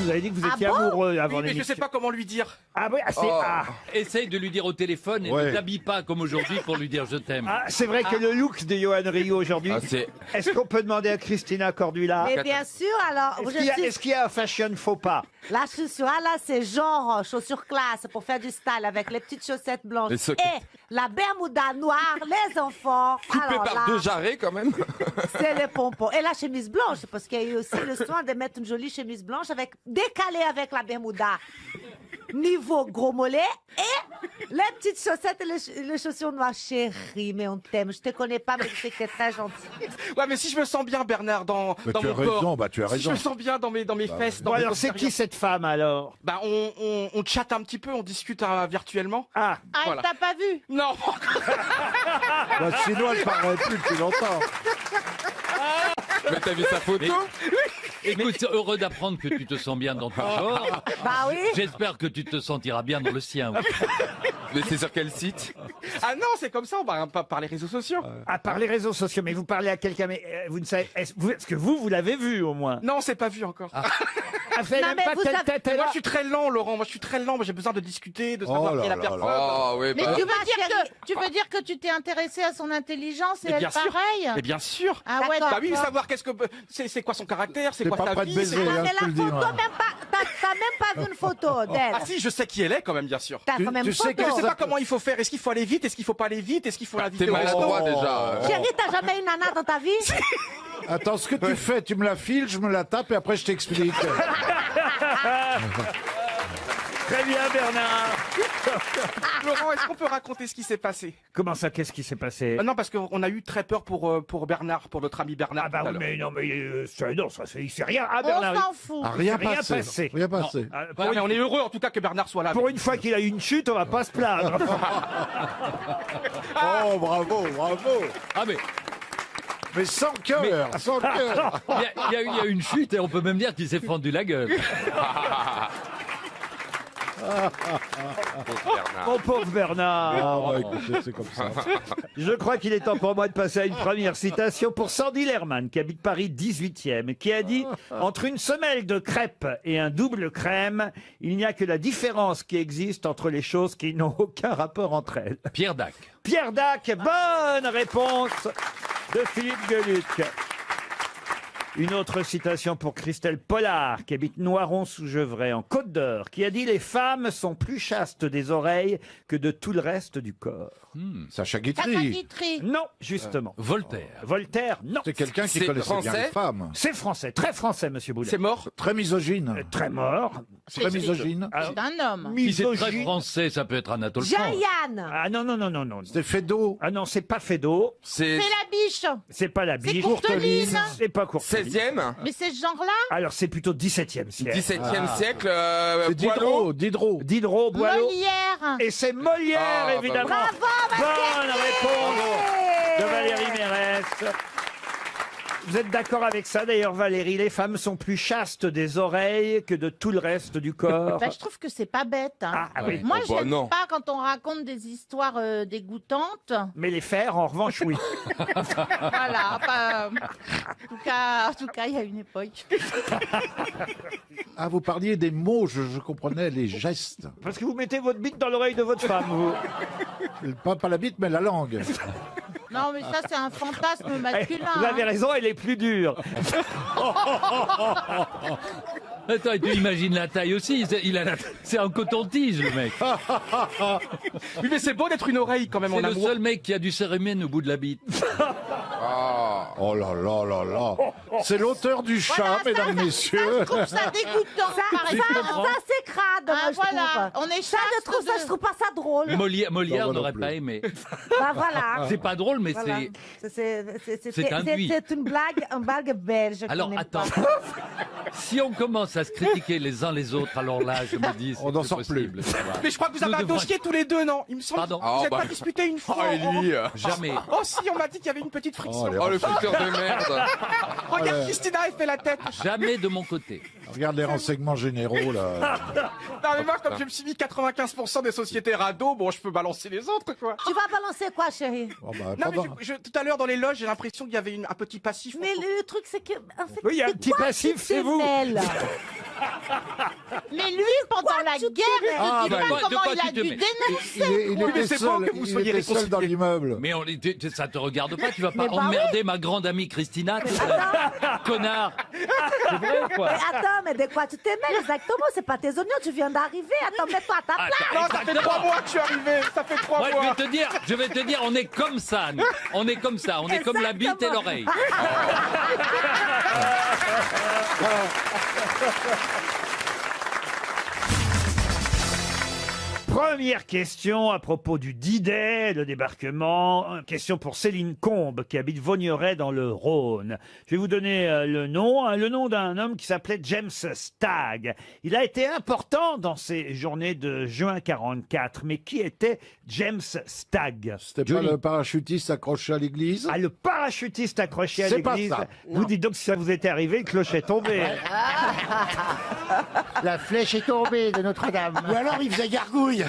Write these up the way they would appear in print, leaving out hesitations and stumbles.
vous avez dit que vous étiez bon amoureux avant Oui, mais je l'émission. sais pas comment lui dire. Ah oui, c'est Essaye de lui dire au téléphone et Ouais. ne t'habille pas comme aujourd'hui pour lui dire je t'aime. c'est vrai que le look de Johan Rioux aujourd'hui. Ah, c'est- Est-ce qu'on peut demander à Christina Cordula? Mais bien sûr, alors, Est-ce qu'il y a un fashion faux pas? la chaussure, là, c'est genre chaussure classe pour faire du style avec les petites chaussettes blanches. Les sockets. Et la bermuda noire, les enfants. Coupé alors par là, deux jarrets quand même. c'est les pompons. Et la chemise blanche, parce qu'il y a eu aussi le soin de mettre une jolie chemise blanche décalée avec la bermuda. Niveau gros mollet et les petites chaussettes et les chaussures noires. Chérie, mais on t'aime. Je te connais pas, mais tu sais que t'es très gentil. Ouais, mais si je me sens bien, Bernard, dans Bah, tu mon as raison, corps. bah, tu as Si je raison. me sens bien dans mes fesses, dans Bon, mes alors c'est qui postérieurs. cette femme alors? Bah, on chatte un petit peu, on discute virtuellement. Ah, Ah, Voilà. t'as pas vu? Non, Bah, sinon, elle parlerait plus depuis longtemps. Mais t'as vu sa photo? Écoute, heureux d'apprendre que tu te sens bien dans ton corps. Bah oui. J'espère que tu te sentiras bien dans le sien. Mais c'est sur quel site? ah non, c'est comme ça, on va pas par les réseaux sociaux. à part les réseaux sociaux, mais vous parlez à quelqu'un, mais vous ne savez, est-ce que vous l'avez vu au moins? Non, c'est pas vu encore. Ah, vous savez Non, même mais pas vous telle savez- tête elle Moi, a? je suis très lent, Laurent. Moi, je suis très lent. Moi, j'ai besoin de discuter, de savoir Oh qui est là la là personne. là. Mais Bah, tu veux, ma dire chérie. que, tu veux dire que tu t'es intéressé à son intelligence et Mais elle bien sûr. pareil? Mais bien sûr. Ah ouais, D'accord. Bah oui, d'accord. savoir qu'est-ce que c'est quoi son caractère, c'est T'es quoi pas sa prêt de vie, baiser, c'est quoi- hein, Mais je te la le dis, photo, moi. même pas, t'as même pas vu une photo d'elle. Ah si, je sais qui elle est quand même, bien sûr. T'as Tu- quand même tu sais photo. Je que sais ça pas comment il faut faire. Est-ce qu'il faut aller vite? Est-ce qu'il faut pas aller vite? Est-ce qu'il faut l'inviter T'es au resto? maladroit déjà. Chérie, t'as jamais une nana dans ta vie? Attends, ce que tu fais, tu me la files, je me la tape et après je t'explique. Très bien Bernard. Laurent, est-ce qu'on peut raconter ce qui s'est passé? Comment ça, qu'est-ce qui s'est passé? Non, parce qu'on a eu très peur pour Bernard, pour notre ami Bernard. Ah bah tout à oui, l'heure. mais non, mais non, ça c'est, il s'est rien. Ah On Bernard, s'en fout. Ah, rien Rien passé. passé. Rien passé. Ah, Ah, mais on est heureux en tout cas que Bernard soit là. pour une fois qu'il a eu une chute, on va pas se plaindre. Oh, bravo, bravo. Ah mais Mais sans cœur, sans cœur. il y a eu une chute et on peut même dire qu'il s'est fendu la gueule. Mon pauvre Bernard. Ah, bah écoutez, c'est comme ça. Je crois qu'il est temps pour moi de passer à une première citation pour Sandy Lerman, qui habite Paris 18e, qui a dit « Entre une semelle de crêpes et un double crème, il n'y a que la différence qui existe entre les choses qui n'ont aucun rapport entre elles. Pierre Dac. » Pierre Dac, bonne réponse de Philippe Gueluc. Une autre citation pour Christelle Pollard, qui habite Noiron-sous-Gevrey, en Côte d'Or, qui a dit « Les femmes sont plus chastes des oreilles que de tout le reste du corps. Sacha Tata Guitry. Guitry. » Non, justement. Voltaire. Voltaire, non. C'est quelqu'un qui C'est connaissait bien français les femmes. C'est français, très français, monsieur Boulet. C'est mort. Très misogyne. Très mort. Très misogyne. C'est un homme. Si c'est très Misogyne. français, ça peut être Anatole France. Jean-Yann. Ah non, non, non, non, non. C'était Fédo. Ah non, c'est pas Fédo, C'est la C'est biche. c'est pas la C'est biche. Courteline. C'est pas Courteline. 16e. Mais c'est ce genre-là? Alors c'est plutôt 17e siècle. 17e siècle. c'est Diderot. Diderot. Diderot, Boileau. Molière. Et c'est Molière, Ah, bah évidemment. oui. Bonne réponse de Valérie Mérès. Vous êtes d'accord avec ça d'ailleurs, Valérie? Les femmes sont plus chastes des oreilles que de tout le reste du corps. Bah, je trouve que c'est pas bête. Hein. Ah oui. Moi, Oh, bah, j'aime non. pas quand on raconte des histoires dégoûtantes. Mais les faire, en revanche, oui. Voilà. En tout cas, il y a une époque. Ah, vous parliez des mots, je comprenais les gestes. Parce que vous mettez votre bite dans l'oreille de votre femme, vous. Pas la bite, mais la langue. Non, mais ça, c'est un fantasme masculin. Vous avez hein. raison, elle est plus dure. Attends, et tu imagines la taille aussi. C'est un coton-tige, le mec. Oui, mais c'est beau d'être une oreille quand même C'est en le amour. seul mec qui a du cérémène au bout de la bite. Oh là là là là. C'est l'auteur du chat, Voilà, mesdames, messieurs. Je trouve ça dégoûtant. par exemple. Ça, c'est crade, moi, Ah, je voilà. trouve. On est Ça, je trouve ça, je trouve pas ça drôle. Molière Non, moi non n'aurait plus. pas aimé. Bah voilà. C'est pas drôle, mais Voilà. c'est induit. C'est une blague belge. qu'on Alors n'aime attends, pas. si on commence à se critiquer les uns les autres, alors là, je me dis, On c'est n'en plus sort possible. plus. tu vois. Mais je crois que vous avez Nous un devons- dossier tous les deux, non? Il me semble. Pardon. Vous n'avez pas disputé une fois. Jamais. Oh si, on m'a dit qu'il y avait une petite friction. Oh, le fouteur de merde. Regarde Christina, elle fait la tête. Jamais de mon côté. Regarde les renseignements généraux, là. Non mais moi, comme je me suis mis 95% des sociétés radeaux, bon, je peux balancer les autres, quoi. Tu vas balancer quoi, chérie? Oh, bah, Non, mais pendant- tout à l'heure dans les loges, j'ai l'impression qu'il y avait un petit passif. Mais le truc, c'est que. En fait, Oui, il y a un c'est petit quoi passif, qui c'est te vous. mêle Mais lui, pendant la guerre, je ne dis pas comment il a dû dénoncer. Il était c'est beau seul, que vous il soyez était seul dans réconciliés. l'immeuble. Mais ça te regarde pas, tu vas pas Mais bah emmerder ma grande amie Christina, connard. C'est vrai ou quoi? Mais attends, mais de quoi tu t'émêles exactement? C'est pas tes oignons, tu viens d'arriver. Attends, mets-toi à ta place. Non, ça fait 3 mois que je suis arrivé. Ça fait 3 Moi, mois. je vais te dire, on est comme ça, nous. On est comme ça, on est comme la bite et l'oreille. Première question à propos du D-Day, le débarquement. Question pour Céline Combe, qui habite Vaugneray dans le Rhône. Je vais vous donner le nom d'un homme qui s'appelait James Stagg. Il a été important dans ces journées de juin 44. Mais qui était James Stagg? C'était pas le parachutiste accroché à l'église? Ah, le parachutiste accroché à C'est pas l'église. ça. Vous dites donc si ça vous était arrivé, le clocher est tombé. La flèche est tombée de Notre-Dame. Ou alors il faisait gargouille.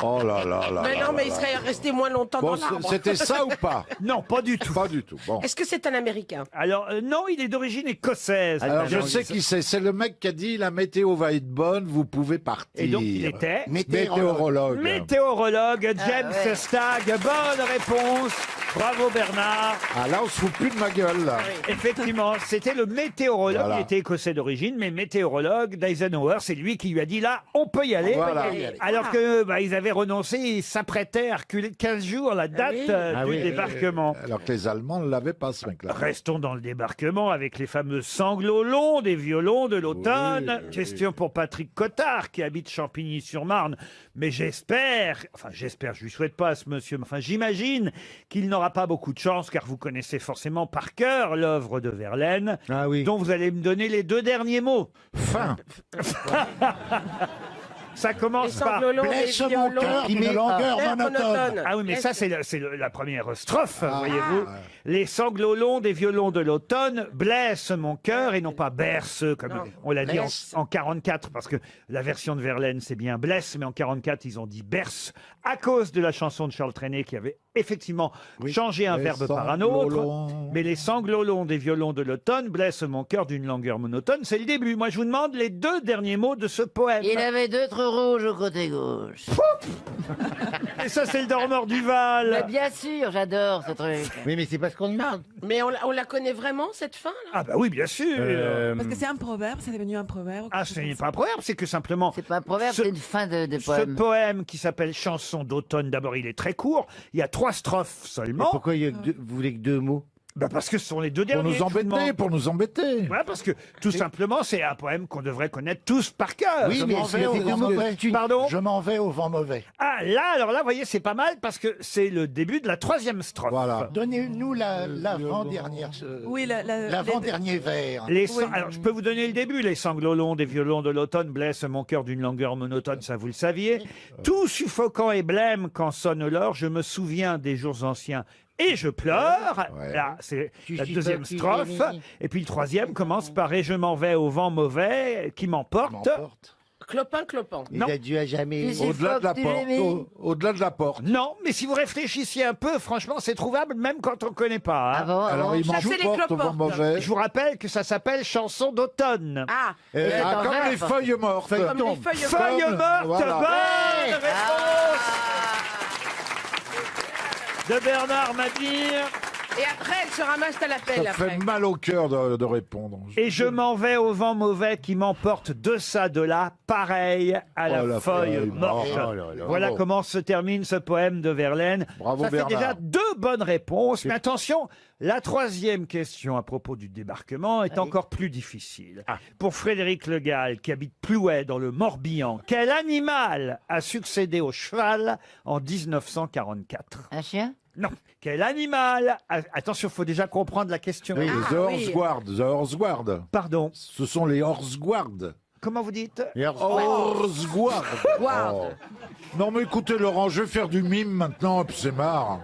Oh là là là. Mais là non, mais là il là. serait resté moins longtemps Bon, dans l'arbre. c'était ça ou pas? Non, pas du tout. Pas du tout. Bon. Est-ce que c'est un Américain? Alors, non, il est d'origine écossaise. Alors je sais qui c'est. C'est le mec qui a dit la météo va être bonne, vous pouvez partir. Et donc, il était météorologue. météorologue, James Stagg. Bonne réponse. Bravo Bernard. Ah là, on se fout plus de ma gueule là. Effectivement, c'était le météorologue. Voilà. Il était écossais d'origine, mais météorologue d'Eisenhower. C'est lui qui lui a dit là, on peut y aller. Voilà. Alors que ils avaient renoncé, ils s'apprêtaient à reculer de 15 jours la date du débarquement. Alors que les Allemands ne l'avaient pas, ce mec-là. Restons dans le débarquement avec les fameux sanglots longs des violons de l'automne. Oui. Question pour Patrick Cottard qui habite Champigny-sur-Marne. Mais j'espère, je lui souhaite pas à ce monsieur, mais enfin j'imagine qu'il n'aura pas beaucoup de chance car vous connaissez forcément par cœur l'œuvre de Verlaine, dont vous allez me donner les 2 derniers mots. Fin. Ça commence Les par... sanglots longs, Blesse les mon violons. cœur d'une longueur monotone. Ah oui, mais ça, c'est la première strophe, voyez-vous. Ah. Les sanglots longs des violons de l'automne blessent mon cœur et non pas berce, comme on l'a dit en 44, parce que la version de Verlaine, c'est bien blesse, mais en 44, ils ont dit berce, à cause de la chanson de Charles Trenet qui avait effectivement changé un Les verbe par un sanglots autre. longs. Mais les sanglots longs des violons de l'automne blessent mon cœur d'une longueur monotone. C'est le début. Moi, je vous demande les 2 derniers mots de ce poème. Il avait 2 trous rouges au côté gauche. Et ça, c'est le dormeur du Val. Mais bien sûr, j'adore ce truc. Oui, mais c'est parce qu'on demande. Mais on la connaît vraiment, cette fin, là? Ah bah oui, bien sûr. Parce que c'est un proverbe, c'est devenu un proverbe. Ah, ce n'est pas un proverbe, c'est que simplement... C'est pas un proverbe, Ce- c'est une fin de Ce poème. poème qui s'appelle Chanson d'automne, d'abord il est très court, il y a 3 strophes seulement. Pourquoi vous voulez que 2 mots? Bah parce que ce sont les 2 Pour derniers. nous que je vous embêter, demande. pour nous embêter. Voilà, parce que tout simplement c'est un poème qu'on devrait connaître tous par cœur. Oui, mais c'est au vent mauvais. Pardon. Je m'en vais au vent mauvais. Ah là, alors là, vous voyez, c'est pas mal parce que c'est le début de la 3e strophe. Voilà. Donnez-nous l'avant-dernière. Oui, L'avant-dernier vers. Alors, je peux vous donner le début. Les sanglots longs des violons de l'automne blessent mon cœur d'une longueur monotone, ça vous le saviez. Tout suffocant et blême quand sonne l'heure, je me souviens des jours anciens. Et je pleure. Ouais. Là, c'est Tu la supportes 2e qui strophe. gémit. Et puis le 3e commence par et je m'en vais au vent mauvais qui m'emporte. Clopin, clopin. Non. Il a dû à jamais. Au-delà de la porte. Au-delà de la porte. Non, mais si vous réfléchissiez un peu, franchement, c'est trouvable même quand on ne connaît pas. hein. Alors il m'en Chasser les porte au vent cloportes. mauvais. Je vous rappelle que ça s'appelle chanson d'automne. Ah, Comme les feuilles mortes. comme les feuilles Feuille mortes. morte, Voilà. bonne réponse de Bernard Mabir. Et après, elle se ramasse à l'appel, Ça après. fait mal au cœur de répondre. Et je m'en vais au vent mauvais qui m'emporte de ça, de là, pareil à la, Oh, la feuille feuille morte. morte. Oh là là. Voilà Bravo. comment se termine ce poème de Verlaine. Bravo, Ça fait Bernard. déjà 2 bonnes réponses. Mais attention, la 3e question à propos du débarquement est encore plus difficile. Pour Frédéric Le Gall, qui habite Plouay dans le Morbihan, quel animal a succédé au cheval en 1944 Un chien? Non. Quel animal Attention, il faut déjà comprendre la question. Oui, les horse guards. The horse guards. Pardon. Ce sont les horse guards. Comment vous dites Horse guards. Guard. Oh. Non mais écoutez Laurent, je vais faire du mime maintenant, et puis c'est marre.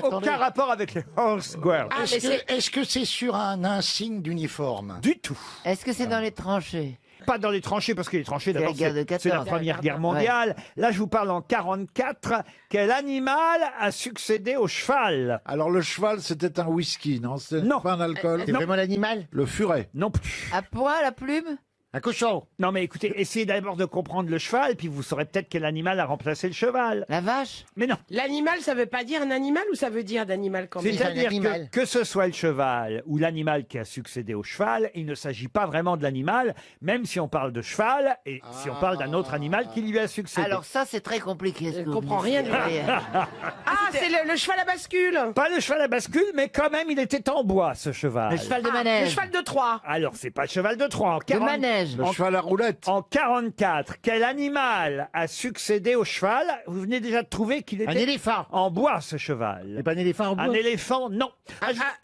Aucun rapport avec les horse guards. Ah, mais c'est... Est-ce que c'est sur un insigne d'uniforme? Du tout. Est-ce que c'est dans les tranchées? Pas dans les tranchées, parce que les tranchées, C'est d'abord, la guerre de c'est la 14. Première Guerre mondiale. Là, je vous parle en 44. Quel animal a succédé au cheval Alors le cheval, c'était un whisky, non? C'est Non. pas un alcool? Non. vraiment l'animal? Le furet. Non plus. À poil, à plume? Un cochon. Non, mais écoutez, essayez d'abord de comprendre le cheval, puis vous saurez peut-être quel animal a remplacé le cheval. La vache. Mais non. L'animal, ça veut pas dire un animal ou ça veut dire d'animal quand même? C'est-à-dire animal. que ce soit le cheval ou l'animal qui a succédé au cheval, il ne s'agit pas vraiment de l'animal, même si on parle de cheval et si on parle d'un autre animal qui lui a succédé. Alors ça, c'est très compliqué. Je ne comprends rien du tout. Ah, c'est le cheval à bascule. Pas le cheval à bascule, mais quand même, il était en bois, ce cheval. Le cheval de Le manège. cheval de Troie. Alors, c'est pas le cheval de Troie. En De 40 manège. Le cheval à roulette. En 44, quel animal a succédé au cheval? Vous venez déjà de trouver qu'il Un était éléphant. en bois, ce cheval. C'est pas un éléphant en bois. Un éléphant, non.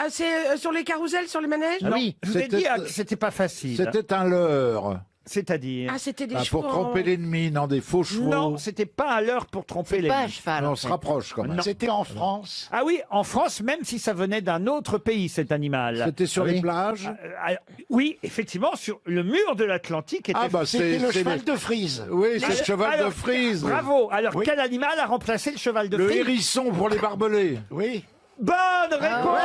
C'est sur les carousels, sur les manèges? Ah oui. Je vous ai C'était- dit que c'était pas facile. C'était un leurre. C'est-à-dire Ah, c'était des Ah, chevaux. pour tromper l'ennemi, non, des faux chevaux. Non, c'était pas à l'heure pour tromper les. Pas un cheval. Mais en on se fait. rapproche quand même. Non. C'était en France. Ah oui, en France, même si ça venait d'un autre pays, cet animal. C'était sur Oui. les plages. Oui, effectivement, sur le mur de l'Atlantique était. Ah bah C'était le cheval les- de Frise. Oui, c'est le cheval Alors, de frise. Bravo. Alors, Oui. quel animal a remplacé le cheval de Le Frise? hérisson pour les barbelés. Oui. Bonne réponse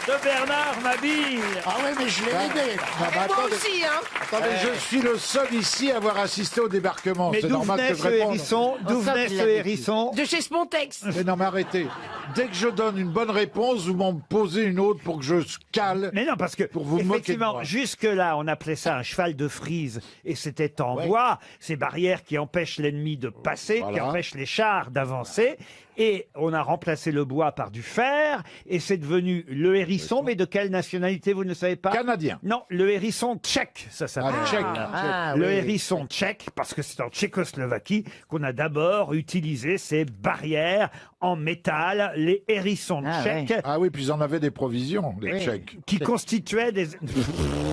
de Bernard Mabille. Ah ouais, mais je l'ai aidé. là. Ah bah, Et moi attendez, aussi, hein. attendez, je suis le seul ici à avoir assisté au débarquement. Mais C'est d'où normal venait que je ce réponde. hérisson? D'où Oh, ça, venait tu ce l'avais dit. hérisson? De chez Spontex. Mais non, mais arrêtez. Dès que je donne une bonne réponse, vous m'en posez une autre pour que je cale. Mais non, parce que Pour vous moquer de effectivement, moi. jusque-là, on appelait ça un cheval de frise, et c'était en bois, ces barrières qui empêchent l'ennemi de passer, qui Voilà. empêchent les chars d'avancer, et on a remplacé le bois par du fer, et c'est devenu le hérisson, mais de quelle nationalité, vous ne savez pas? Canadien. Non, le hérisson tchèque, ça s'appelle. Ah, tchèque. Ah, Le oui. hérisson tchèque, parce que c'est en Tchécoslovaquie qu'on a d'abord utilisé ces barrières en métal, les hérissons Ah, tchèques, Ah oui, puis ils en avaient des provisions, les Oui. Tchèques. qui constituaient des...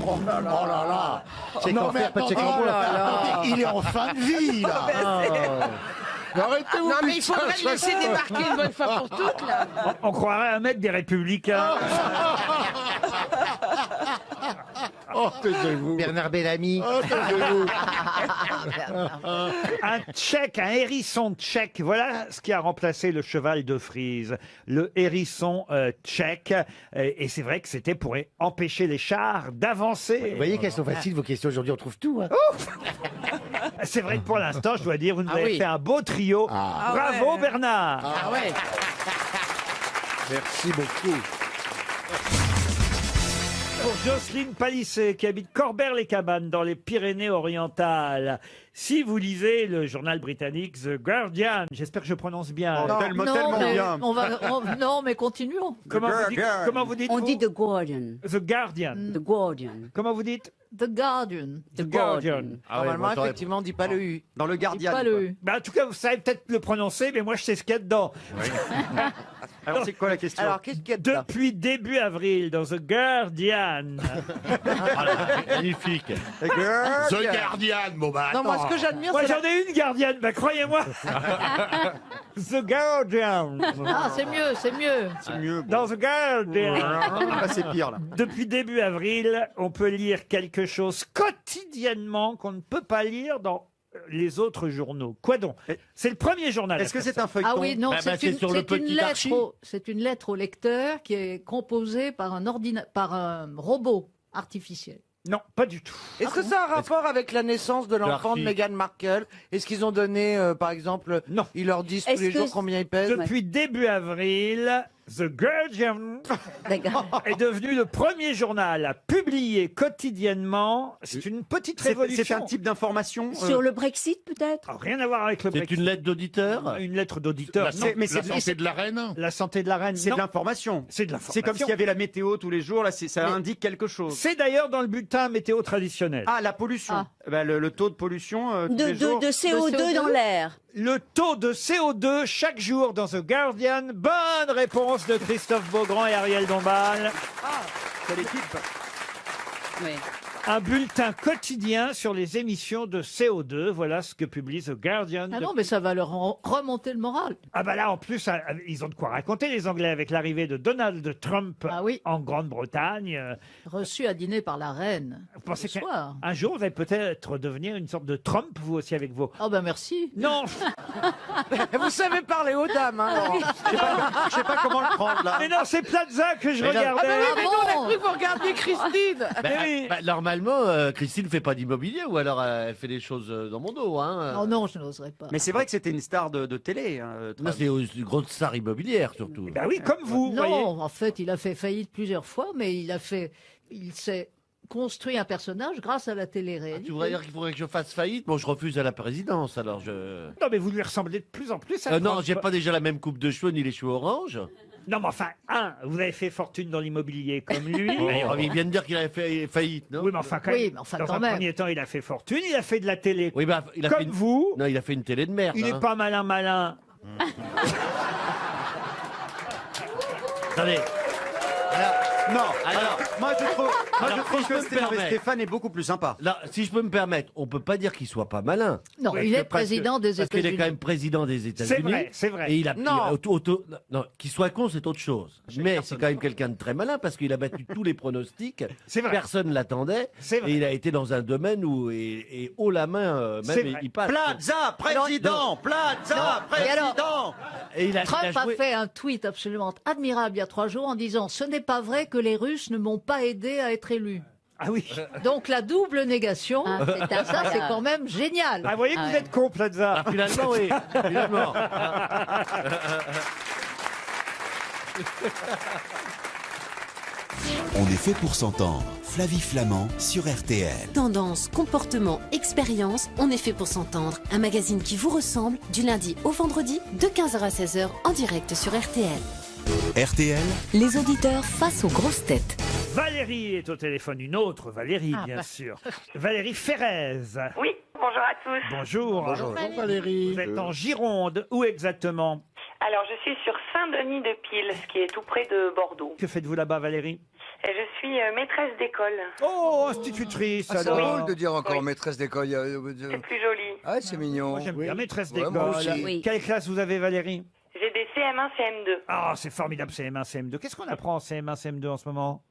Oh là là. C'est Non, qu'en mais faire, pas de attendez, chèque en bois. attendez, il est en fin de vie, là. Arrêtez-vous. Non, mais il faudrait le laisser débarquer une bonne fois pour toutes, là. On croirait un mec des Républicains. Oh, taisez-vous. Bernard Bellamy. Oh, taisez-vous. Un tchèque, un hérisson tchèque. Voilà ce qui a remplacé le cheval de Frise. Le hérisson tchèque. Et c'est vrai que c'était pour empêcher les chars d'avancer. Vous voyez qu'elles sont faciles, vos questions aujourd'hui, on trouve tout. Hein. C'est vrai que pour l'instant, je dois dire, vous nous Ah avez oui. fait un beau trio. Ah. Bravo Bernard. Ah ouais. Merci beaucoup. Pour Jocelyne Palissé, qui habite Corbert-les-Cabanes, dans les Pyrénées-Orientales. Si vous lisez le journal britannique The Guardian, j'espère que je prononce bien. Non, mais non, mais continuons. Comment vous dites On vous dit The Guardian. The Guardian. The Guardian. Comment vous dites The Guardian. The Guardian. Normalement, effectivement, on dit pas le U. Dans le Guardian. Pas le U. Bah, en tout cas, vous savez peut-être le prononcer, mais moi je sais ce qu'il y a dedans. Alors, c'est quoi la question? Alors, qu'est-ce qu'il y a de là? Depuis début avril, dans The Guardian. Magnifique. The Guardian, bon bah Non, moi, ce que j'admire, Moi c'est j'en ai une gardienne, bah croyez-moi. The Guardian. Ah, c'est mieux, c'est mieux. C'est mieux. Dans The Guardian. Là, c'est pire, là. Depuis début avril, on peut lire quelque chose quotidiennement qu'on ne peut pas lire dans les autres journaux. Quoi donc? C'est le premier journal. Est-ce que c'est un feuilleton? Ah oui, non, c'est sur le petit Archie. c'est une lettre au lecteur qui est composée par un robot artificiel. Non, pas du tout. Est-ce que ça a un rapport avec la naissance de l'enfant de Meghan Markle? Est-ce qu'ils ont donné, par exemple, Non. ils leur disent tous Est-ce les que jours combien ils pèsent? Depuis début avril, The Guardian est devenu le premier journal à publier quotidiennement. C'est une petite révolution. C'est un type d'information Sur le Brexit, peut-être? Ah, rien à voir avec le C'est Brexit. une lettre d'auditeur. Une lettre d'auditeur. non. mais c'est La santé de la reine. La santé de la reine. c'est non. de l'information. C'est de l'information. C'est comme s'il y avait la météo tous les jours. Là, ça indique quelque chose. C'est d'ailleurs dans le bulletin météo traditionnel. Ah, la pollution. Ah. Ben, le taux de pollution tous les jours. CO2 dans l'air. Le taux de CO2 chaque jour dans The Guardian. Bonne réponse de Christophe Beaugrand et Ariel Dombal. Quelle équipe? Oui. Un bulletin quotidien sur les émissions de CO2. Voilà ce que publie The Guardian. Ah non, mais ça va leur remonter le moral. Ah bah là, en plus, ils ont de quoi raconter, les Anglais, avec l'arrivée de Donald Trump Ah oui. en Grande-Bretagne. Reçu à dîner par la reine. Vous pensez ce soir. qu'un jour, vous allez peut-être devenir une sorte de Trump, vous aussi, avec vos... Oh ben merci. Non. Vous savez parler aux dames, hein, Laurent. Je sais pas comment le prendre, là. Mais non, c'est Plaza que je Ah, regardais. mais oui, mais nous, on a bon. cru que vous regardiez Christine. Mais oui. Leur normalement, Christine ne fait pas d'immobilier, ou alors elle fait des choses dans mon dos. Hein. Oh non, je n'oserais pas. Mais c'est vrai que c'était une star de télé. Non, c'est une grosse star immobilière, surtout. Bah oui, comme vous, Non, voyez. en fait, il a fait faillite plusieurs fois, mais il s'est construit un personnage grâce à la télé-réalité. Tu voudrais dire qu'il faudrait que je fasse faillite? Bon, je refuse à la présidence, alors je... Non, mais vous lui ressemblez de plus en plus à non, Franck. j'ai pas déjà la même coupe de cheveux, ni les cheveux orange. Non, mais enfin, vous avez fait fortune dans l'immobilier comme lui. Il vient de dire qu'il avait fait faillite, non? Oui, mais enfin, dans quand un même. premier temps, il a fait fortune, il a fait de la télé. Oui, bah, il a comme fait une... vous. Non, il a fait une télé de merde. Il n'est hein. pas malin. Attendez. Non, Alors, moi je trouve si je peux me permettre. Stéphane est beaucoup plus sympa. Là, si je peux me permettre, on peut pas dire qu'il soit pas malin. Non, Parce il que est président des Parce qu'il est États-Unis. quand même président des États-Unis. C'est vrai. Et il a, Non. non, qu'il soit con, c'est autre chose. Mais c'est quand même quelqu'un de très malin parce qu'il a battu tous les pronostics. C'est vrai. Personne l'attendait. C'est vrai. Et il a été dans un domaine où, et haut la main, C'est même vrai. il passe. Plaza, président, Plaza, Et alors, président. Et il a Trump a joué- fait un tweet absolument admirable il y a 3 jours en disant « Ce n'est pas vrai que les Russes ne m'ont pas aidé à être élu ». Ah oui. Donc la double négation, c'est ça c'est quand même génial. Ah, vous voyez que vous êtes con, Plaza. Ah, finalement, oui. Finalement. On est fait pour s'entendre. Flavie Flamand sur RTL. Tendance, comportement, expérience, on est fait pour s'entendre. Un magazine qui vous ressemble du lundi au vendredi de 15h à 16h en direct sur RTL. RTL, Les auditeurs face aux grosses têtes. Valérie est au téléphone, une autre Valérie, bien sûr. Valérie Ferrez. Oui, bonjour à tous. Bonjour. Bonjour Valérie. Vous êtes en Gironde. Où exactement? Alors, je suis sur Saint-Denis-de-Pile, ce qui est tout près de Bordeaux. Que faites-vous là-bas, Valérie? Et je suis maîtresse d'école. Oh, institutrice, C'est alors. drôle de dire encore Oui. maîtresse d'école. C'est plus joli. Ah, c'est mignon. Moi, j'aime bien maîtresse Ouais, d'école. moi aussi. Quelle classe vous avez, Valérie? J'ai des CM1, CM2. Ah, c'est formidable, CM1, CM2. Qu'est-ce qu'on apprend en CM1, CM2 en ce moment?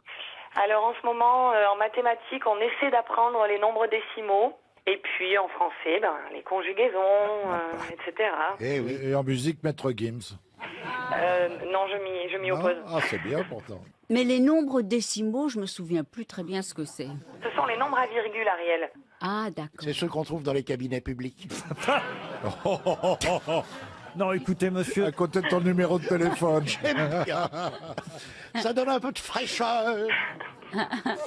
Alors, en ce moment, en mathématiques, on essaie d'apprendre les nombres décimaux. Et puis, en français, les conjugaisons, etc. Et en musique, Maître Gims. Non, je m'y oppose. Ah, c'est bien pourtant. Mais les nombres décimaux, je me souviens plus très bien ce que c'est. Ce sont les nombres à virgule, Ariel. Ah, d'accord. C'est ceux qu'on trouve dans les cabinets publics. Non, écoutez, monsieur. À côté de ton numéro de téléphone. J'aime bien. Ça donne un peu de fraîcheur.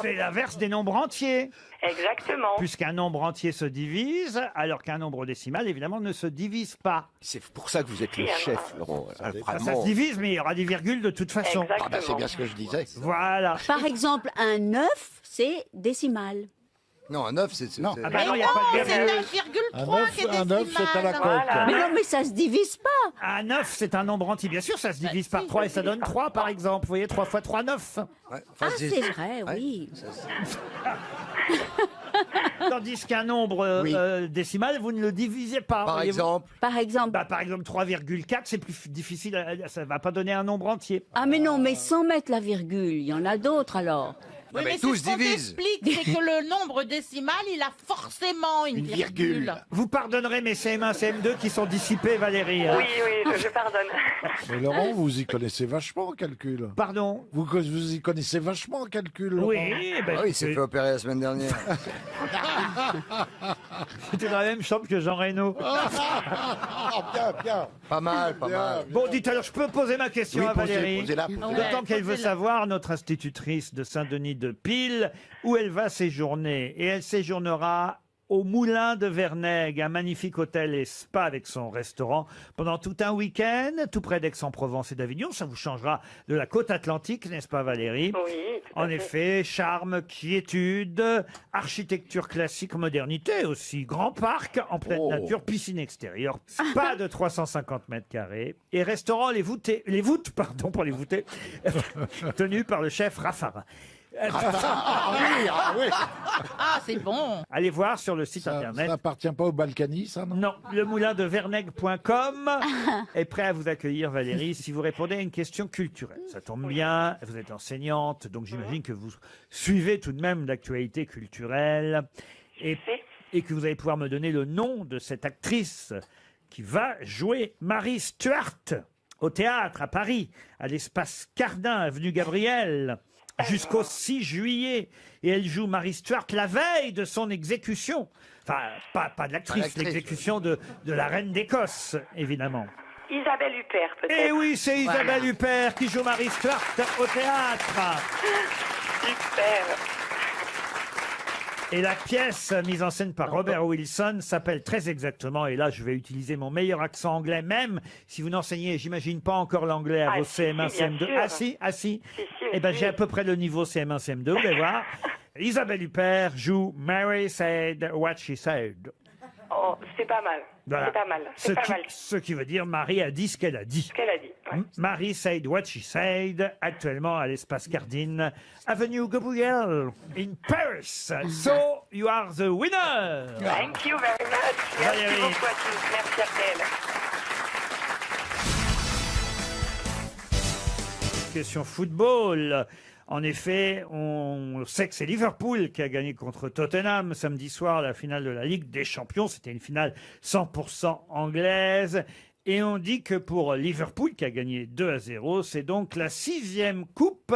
C'est l'inverse des nombres entiers. Exactement. Puisqu'un nombre entier se divise, alors qu'un nombre décimal, évidemment, ne se divise pas. C'est pour ça que vous êtes le chef, Laurent. Ça se divise, mais il y aura des virgules de toute façon. Ah bah, c'est bien ce que je disais. Voilà. Par exemple, un 9, c'est décimal. Non, un 9, c'est... Non. Ah bah non, il n'y a pas de virgule. Un 9, c'est à la coque. Mais non, mais ça se divise pas. Un 9, c'est un nombre entier. Bien sûr, ça se divise par 3 et ça donne 3, par exemple. Vous voyez, 3 fois 3, 9. Ouais, Ah, c'est vrai, oui. Tandis qu'un nombre décimal, vous ne le divisez pas. Par voyez-vous. exemple. Par exemple. Bah, par exemple, 3,4, c'est plus difficile. Ça ne va pas donner un nombre entier. Ah, mais non, mais sans mettre la virgule, il y en a d'autres alors. Oui, mais c'est tous ce qu'on divisent. t'explique, c'est que le nombre décimal, il a forcément une virgule. Vous pardonnerez mes CM1, CM2 qui sont dissipés, Valérie. hein. Oui, je pardonne. Mais Laurent, vous y connaissez vachement en calcul. Pardon? Vous y connaissez vachement en calcul, Laurent. Oui, ben, Ah oui, il s'est fait opérer la semaine dernière. c'était dans la même chambre que Jean Reno. Bien, bien. Pas mal, pas mal. Bon, dites alors, je peux poser ma question Oui, à Valérie. posez-la. D'autant qu'elle veut savoir, notre institutrice de Saint-Denis-de-Pile, où elle va séjourner. Et elle séjournera au Moulin de Vernègue, un magnifique hôtel et spa avec son restaurant, pendant tout un week-end, tout près d'Aix-en-Provence et d'Avignon. Ça vous changera de la côte atlantique, n'est-ce pas, Valérie? Oui, tout à En fait. effet, charme, quiétude, architecture classique, modernité aussi, grand parc en pleine nature, piscine extérieure, spa de 350 mètres carrés et restaurant les voûtes, pour les voûtés, tenu par le chef Raffarin. Ah, c'est bon. Allez voir sur le site internet. Ça appartient pas au Balkany, ça, non? Non, le moulin de Vernègue.com est prêt à vous accueillir, Valérie, si vous répondez à une question culturelle. Ça tombe bien, vous êtes enseignante, donc j'imagine que vous suivez tout de même l'actualité culturelle et que vous allez pouvoir me donner le nom de cette actrice qui va jouer Marie Stuart au théâtre à Paris, à l'espace Cardin, avenue Gabriel. jusqu'au 6 juillet. Et elle joue Mary Stuart la veille de son exécution. Enfin, pas de l'actrice, l'exécution de la reine d'Écosse, évidemment. Isabelle Huppert, peut-être. Eh oui, c'est Isabelle Huppert qui joue Mary Stuart au théâtre. Super. Et la pièce mise en scène par Robert Wilson s'appelle très exactement, et là je vais utiliser mon meilleur accent anglais, même si vous n'enseignez, j'imagine, pas encore l'anglais à vos CM1, si, bien CM2. sûr. Ah si. Eh ben j'ai à peu près le niveau CM1, CM2, vous allez voir. Isabelle Huppert joue Mary Said What She Said. Oh, c'est pas mal. Voilà. C'est pas mal. C'est pas mal. Ce qui veut dire Marie a dit ce qu'elle a dit. Ce qu'elle a dit. Ouais. Mary Said What She Said, actuellement à l'espace Cardine, Avenue Gabriel, in Paris. So, you are the winner. Thank you very much. Merci Valérie. beaucoup à tous. Merci RTL. Question football. En effet, on sait que c'est Liverpool qui a gagné contre Tottenham samedi soir la finale de la Ligue des Champions. C'était une finale 100% anglaise. Et on dit que pour Liverpool, qui a gagné 2-0, c'est donc la 6e coupe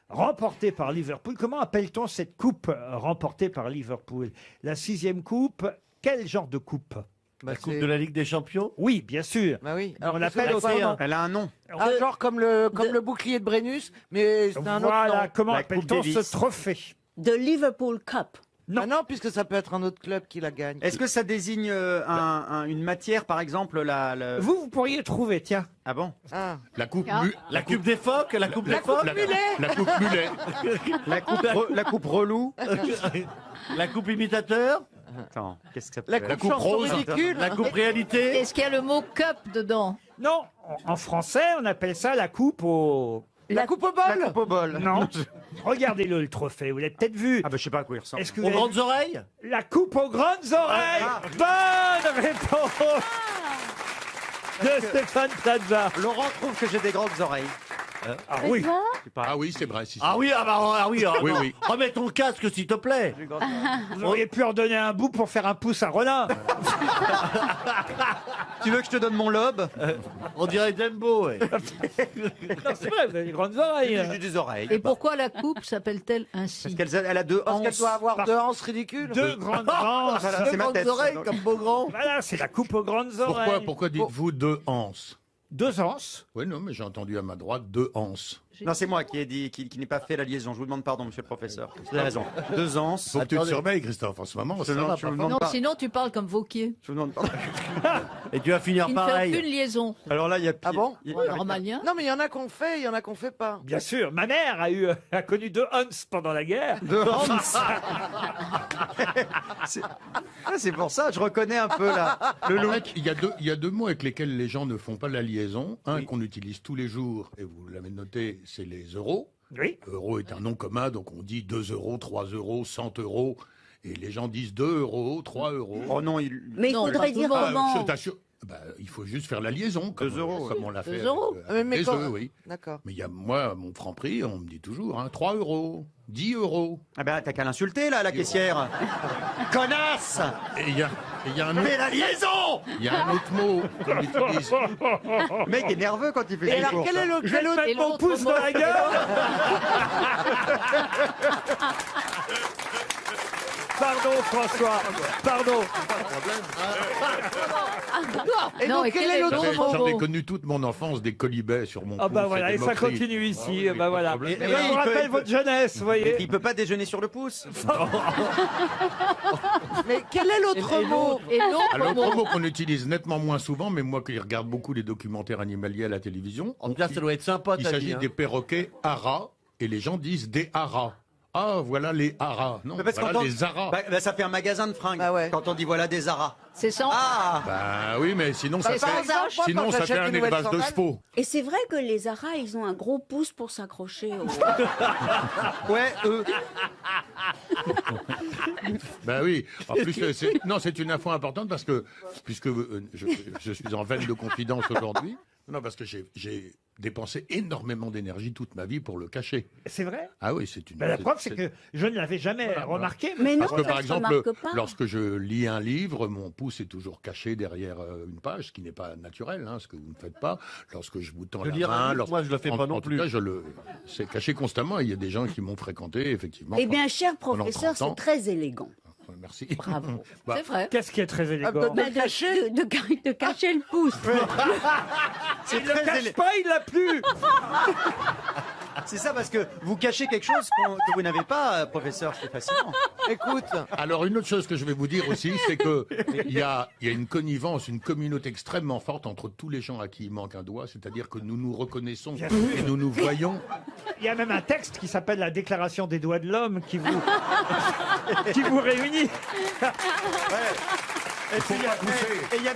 remportée par Liverpool. Comment appelle-t-on cette coupe remportée par Liverpool? La 6e coupe, quel genre de coupe? La coupe de la Ligue des Champions? Oui, bien sûr. Bah oui. On qu'est-ce l'appelle que c'est, autrement. Elle a un nom. Ah, genre comme le bouclier de Brennus, mais c'est un autre Voilà, nom. comment La Coupe appelle-t-on Davis. ce trophée? De Liverpool Cup. Non. Ah non, puisque ça peut être un autre club qui la gagne. Est-ce que ça désigne une matière, par exemple Vous pourriez trouver, tiens. Ah bon? La coupe La coupe des phoques? La coupe des phoques? La coupe mulet. La coupe relou. La coupe imitateur? Attends, qu'est-ce que ça peut La être? coupe coupe chanson rose. ridicule. La coupe réalité? Est-ce qu'il y a le mot cup dedans? Non, en français, on appelle ça la coupe au... La coupe au La bol. coupe au bol. Non. Regardez-le, le trophée. Vous l'avez peut-être vu. Ah bah je sais pas à quoi il ressemble. Est-ce que vous Aux avez- grandes oreilles? La coupe aux grandes oreilles. Bonne réponse de Stéphane Plaza. Laurent trouve que j'ai des grandes oreilles. Ah oui. Ah oui, c'est vrai. Si, Ah oui, Oui, oui. Remets ton casque, s'il te plaît. Vous auriez pu en donner un bout pour faire un pouce à Rollin. Tu veux que je te donne mon lobe? On dirait Dembo, ouais. Non, c'est vrai, vous avez des grandes oreilles. J'ai des oreilles. Et pourquoi la coupe s'appelle-t-elle ainsi? Parce elle a deux Parce qu'elle anses. doit avoir deux anses ridicules. Deux grandes anses. Voilà, Deux c'est ma grandes tête. oreilles comme Beaugrand. Voilà, c'est la coupe aux grandes oreilles. Pourquoi dites-vous deux anses? Deux anses. Oui, non, mais j'ai entendu à ma droite deux anses. Non, c'est moi qui ai dit, qui n'ai pas fait la liaison. Je vous demande pardon, monsieur le professeur. Vous avez raison. Deux anses. Faut que tu te surveilles, Christophe, en ce moment. Ça va je pas. vous demande Non, pas. sinon tu parles comme Vauquier. Je vous demande pardon. Et tu vas finir Qui ne fait pareil. aucune liaison. Alors là, il y a Ah bon? Normalien. Non, mais il y en a qu'on fait, il y en a qu'on fait pas. Bien sûr, ma mère a connu deux Hans pendant la guerre. Deux anses. C'est pour ça, je reconnais un peu là. Le En look. fait, il y a deux mots avec lesquels les gens ne font pas la liaison. Un qu'on utilise tous les jours, et vous l'avez noté, c'est les euros. Oui. Euro est un nom commun, donc on dit 2 euros, 3 euros, 100 euros. Et les gens disent 2 euros, 3 euros. Oh non, Mais il Non, faudrait pas tout dire le monde. comment. je t'assure. Il faut juste faire la liaison, comme, 2 euros, comme on l'a fait. 2 euros. avec Mais les quand- œufs, oui. D'accord. Mais il y a, moi, mon franc prix, on me dit toujours 3 euros, 10 euros. Ah ben t'as qu'à l'insulter là, la caissière. Connasse. Et il y a un autre, Fais la liaison. il y a un autre mot qu'on utilise. Le mec est nerveux quand il fait Et ses alors, courses. quel est l'autre? Je vais te mettre mon l'autre pouce mot. dans la gueule. Pardon, François. Pardon. Et Non, donc, et quel quel est est l'autre l'autre mot? J'en ai mot? connu toute mon enfance des colibets sur mon Ah pouce. bah voilà, et et des ça moqueries. continue ici. Ah oui, Bah pas de voilà. problème. Et Oui, ça vous il rappelle peut- votre jeunesse, vous voyez. Il peut pas déjeuner sur le pouce. Mais quel est l'autre mot? Et l'autre Alors, mot. l'autre mot qu'on utilise nettement moins souvent, mais moi qui regarde beaucoup les documentaires animaliers à la télévision, En tout cas, ça doit être sympa, il ta s'agit vie. hein. des perroquets haras, et les gens disent des haras. Ah, voilà les haras. Non, Mais parce voilà qu'entend- les haras. Bah, ça fait un magasin de fringues. Bah ouais. Quand on dit voilà des haras. C'est sans. Ah. Bah oui, mais sinon ça C'est fait, par exemple, moi, sinon, quand ça fait j'achète un des nouvelles élevage de sandales- chevaux. Et c'est vrai que les aras, ils ont un gros pouce pour s'accrocher au... Ouais, eux. Ben oui. En plus, c'est une info importante parce que, puisque je suis en veine de confidence aujourd'hui, Non, parce que j'ai dépensé énormément d'énergie toute ma vie pour le cacher. C'est vrai? Ah oui, c'est une... Ben, la preuve, c'est que je ne l'avais jamais remarqué. Mais non, Parce que ça par se exemple, remarque pas. lorsque je lis un livre, mon pouce est toujours caché derrière une page, ce qui n'est pas naturel, ce que vous ne faites pas. Lorsque je vous tends De la lire un main, livre, moi, je le fais pas non en tout plus. cas, c'est caché constamment. Il y a des gens qui m'ont fréquenté, effectivement. Eh bien, cher pendant professeur, 30 ans. c'est très élégant. Merci. Bravo. Bah, C'est vrai. Qu'est-ce qui est très élégant? De cacher le pouce. C'est Il le très cache pas, il l'a plus. C'est ça, parce que vous cachez quelque chose que vous n'avez pas, professeur, c'est fascinant. Écoute, alors une autre chose que je vais vous dire aussi, c'est que il y a une connivence, une communauté extrêmement forte entre tous les gens à qui il manque un doigt, c'est-à-dire que nous nous reconnaissons Bien et sûr. nous nous voyons. Il y a même un texte qui s'appelle la Déclaration des doigts de l'homme qui vous réunit. Et puis, il y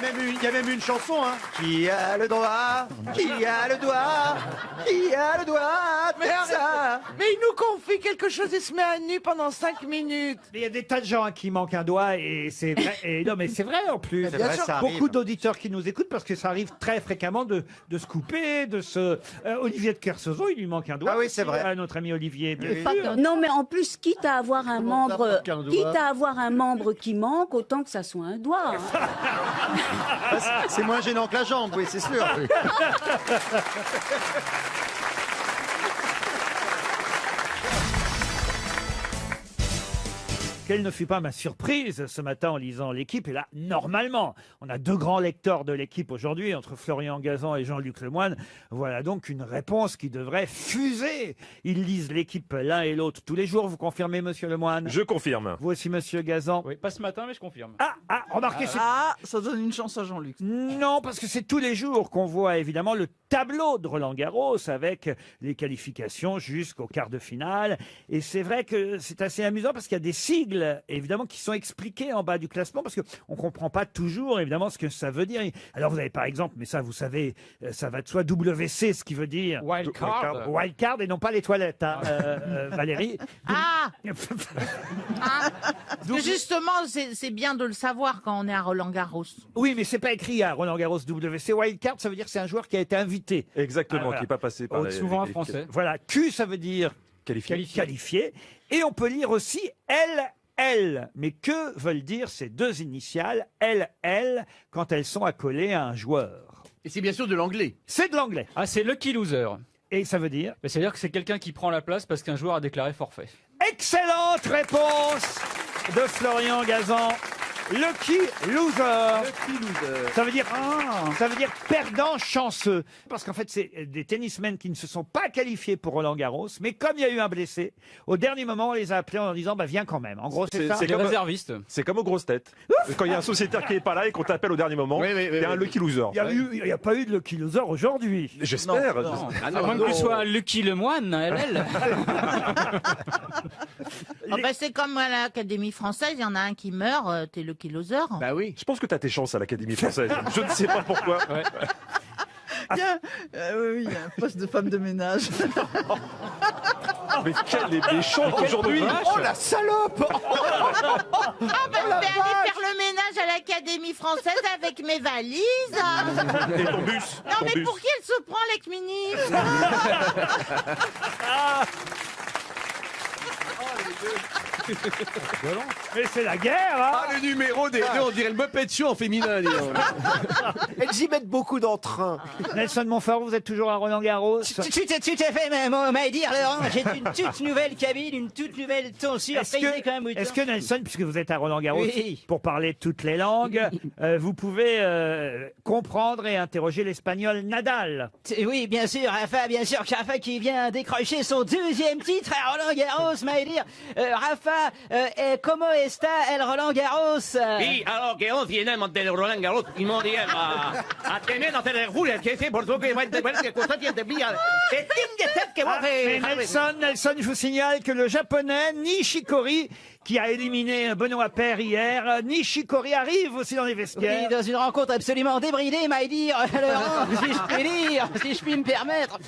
a même une chanson, hein. Qui a le doigt? Qui a le doigt? Qui a le doigt? Mais arrête. Mais il nous confie quelque chose, il se met à nu pendant 5 minutes. Il y a des tas de gens à qui manque un doigt et c'est vrai. Et non, mais c'est vrai en plus. C'est vrai, ça Beaucoup arrive. d'auditeurs qui nous écoutent parce que ça arrive très fréquemment de se couper, de se. Olivier de Kersauzon, il lui manque un doigt. Ah oui, c'est aussi, vrai. à notre ami Olivier, bien Pas sûr. que- Non, mais en plus, quitte à avoir un membre, qu'un doigt quitte à avoir un membre qui manque, autant que ça soit un doigt. C'est moins gênant que la jambe, oui, c'est sûr. Quelle ne fut pas ma surprise ce matin en lisant l'équipe. Et là, normalement, on a deux grands lecteurs de l'équipe aujourd'hui, entre Florian Gazan et Jean-Luc Lemoyne. Voilà donc une réponse qui devrait fuser. Ils lisent l'équipe l'un et l'autre tous les jours. Vous confirmez, monsieur Lemoyne? Je confirme. Vous aussi, monsieur Gazan? Oui, pas ce matin, mais je confirme. Remarquez, c'est... Ça donne une chance à Jean-Luc. Non, parce que c'est tous les jours qu'on voit évidemment le tableau de Roland Garros avec les qualifications jusqu'au quart de finale. Et c'est vrai que c'est assez amusant parce qu'il y a des sigles, évidemment, qui sont expliqués en bas du classement parce qu'on ne comprend pas toujours, évidemment, ce que ça veut dire. Alors, vous avez par exemple, mais ça, vous savez, ça va de soi, WC, ce qui veut dire... Wild card. Wild card et non pas les toilettes, hein, Valérie. Ah Parce que justement, c'est bien de le savoir quand on est à Roland-Garros. Oui, mais c'est pas écrit à Roland Garros WC. Wild card, ça veut dire que c'est un joueur qui a été invité. Exactement, voilà. qui n'est pas passé par Souvent en les français. Voilà, Q, ça veut dire qualifié. Et on peut lire aussi LL. Mais que veulent dire ces deux initiales LL quand elles sont accolées à un joueur? Et c'est bien sûr de l'anglais. C'est de l'anglais. Ah, c'est lucky loser. Et ça veut dire? C'est-à-dire que c'est quelqu'un qui prend la place parce qu'un joueur a déclaré forfait. Excellente réponse de Florian Gazan. Lucky loser. Ça veut dire perdant chanceux. Parce qu'en fait, c'est des tennismen qui ne se sont pas qualifiés pour Roland Garros, mais comme il y a eu un blessé, au dernier moment, on les a appelés en leur disant, viens quand même. En gros, c'est ça. C'est Les comme- réservistes. C'est comme aux grosses têtes. Quand il y a un sociétaire qui n'est pas là et qu'on t'appelle au dernier moment, il y a un lucky loser. Il n'y a pas eu de lucky loser aujourd'hui. J'espère. À moins que tu sois Lucky Lemoine, LL. Oh, bah, c'est comme à l'Académie française, il y en a un qui meurt, t'es le loser. Bah oui. Je pense que tu as tes chances à l'Académie française. Je ne sais pas pourquoi. Il y a un poste de femme de ménage. Mais quelle est méchante aujourd'hui. Oh la salope. Ah bah, je vais aller faire le ménage à l'Académie française avec mes valises. Et ton bus. Non, ton mais bus. pour qui elle se prend, l'ex-ministre? Mais c'est la guerre, hein. Le numéro des deux, on dirait le Muppet Show en féminin. Elles y mettent beaucoup d'entrain. Nelson Montfort, vous êtes toujours à Roland Garros. Tout à fait, mais dire, Laurent, j'ai une toute nouvelle cabine, une toute nouvelle tonsure, Est-ce que Nelson, puisque vous êtes à Roland Garros, Oui. pour parler toutes les langues, vous pouvez comprendre et interroger l'espagnol Nadal? Oui, bien sûr, Rafa, Rafa qui vient décrocher son deuxième titre à Roland Garros, mais dire, Rafa, comment está el Roland Garros? Sí, alors que hoy vienen del Roland Garros y no a tener a tener Julia que c'est pour que va a que cosa tiene bien. C'est une tête que va Mais Nelson, je vous signale que le japonais Nishikori, qui a éliminé Benoît Paire hier, Nishikori arrive aussi dans les vestiaires. Oui, dans une rencontre absolument débridée, my dear, Laurent, si je puis dire, si je puis me permettre.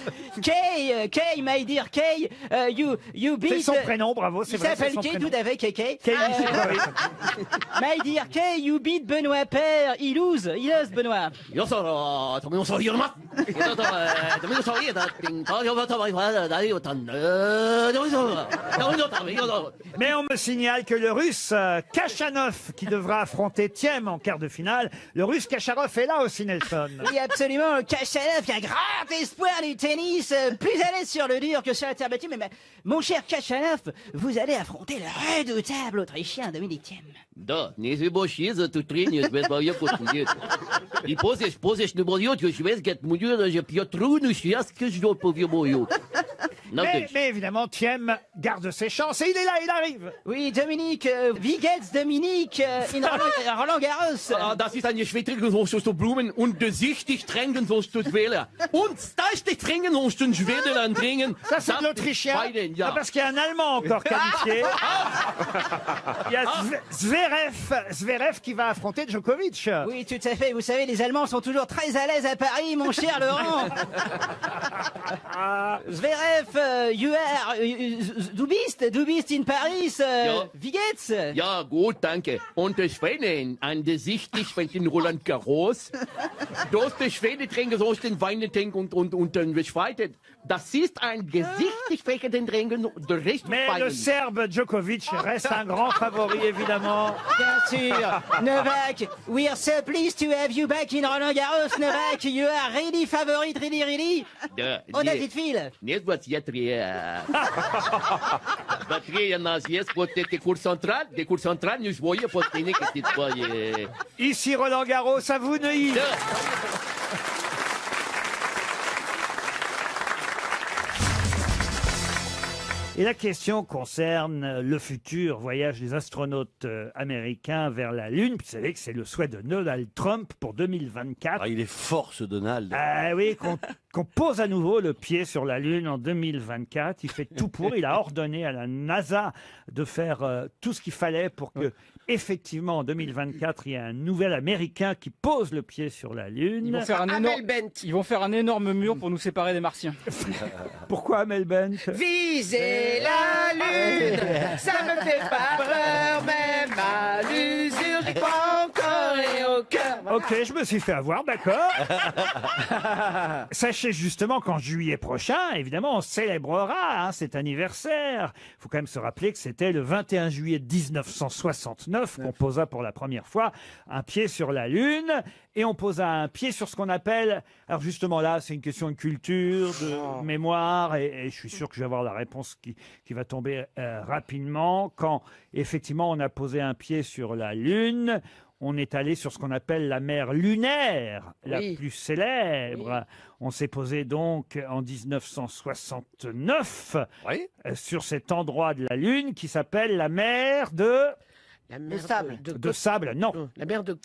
Kay, my dear Kay, you beat... C'est son prénom, bravo, c'est Il vrai, s'appelle c'est son Kay, tout à fait, Kéké. Kay, oui. My dear Kay, you beat Benoît Père. Il lose Benoît. Mais on me signale que le russe Kachanov, qui devra affronter Thiem en quart de finale, le russe Kachanov est là aussi, Nelson. Oui, absolument. Kachanov, qui est un grand espoir du tennis, plus à l'aise sur le dur que sur la terre battue. Mais mon cher Kachanov, vous allez affronter le redoutable Autrichien Dominique Thiem. Да, не забывай за эту трению, без боев нет. И позже не будет, je vais get мудюр, je пьетру, ну сейчас que je dois повьебою. Mais évidemment, Thiem garde ses chances et il est là, il arrive. Oui, Dominique, wie geht's Dominique, in Roland Garros? Das ist eine schwierige Sache zu Blumen und sichtig drängen sollst du wählen. Und stachtig drängen sollst du schwer drängen. Ça, c'est de l'Autrichien. Ah, parce qu'il y a un Allemand encore qualifié. Il y a Zverev qui va affronter Djokovic. Oui, tout à fait. Vous savez, les Allemands sont toujours très à l'aise à Paris, mon cher Laurent. Zverev, you are, du bist in Paris. Wie geht's? Ja, gut, danke. Und der Schwede, an der sichtig, wenn den Roland Garros, das der Schwede trinken sollst den Wein trinken und dann Schweiz. Das ist ein gesichtig fächernden Trinken, der Rest Mais le Serbe Djokovic reste un grand favori, évidemment. Bien sûr. Novak, we are so pleased to have you back in Roland Garros, Novak. You are really favorite, really. On a vite fil. Нет, вот я три. Батарея у нас есть, вот эти курс централь, des cours centrales, nous voyons pour tenir que c'est pas. Ici Roland Garros, à vous Neuilly. Et la question concerne le futur voyage des astronautes américains vers la Lune. Vous savez que c'est le souhait de Donald Trump pour 2024. Ah, il est fort ce Donald. Ah oui, qu'on pose à nouveau le pied sur la Lune en 2024. Il fait tout pour. Il a ordonné à la NASA de faire tout ce qu'il fallait pour que, effectivement, en 2024, il y ait un nouvel Américain qui pose le pied sur la Lune. Ils vont faire un énorme mur pour nous séparer des Martiens. Pourquoi Amel Bent? Viser la lune, ça me fait pas peur, même à l'usure, j'y crois encore et au cœur. Ok, je me suis fait avoir, d'accord. Sachez justement qu'en juillet prochain, évidemment, on célébrera cet anniversaire. Il faut quand même se rappeler que c'était le 21 juillet 1969 qu'on posa pour la première fois un pied sur la Lune. Et on posa un pied sur ce qu'on appelle... Alors justement là, c'est une question de culture, de mémoire, et je suis sûr que je vais avoir la réponse qui va tomber rapidement. Quand effectivement on a posé un pied sur la Lune, on est allé sur ce qu'on appelle la mer lunaire, la plus célèbre. On s'est posé donc en 1969 sur cet endroit de la Lune qui s'appelle la mer de... La mer de sable. De sable, non. La mer de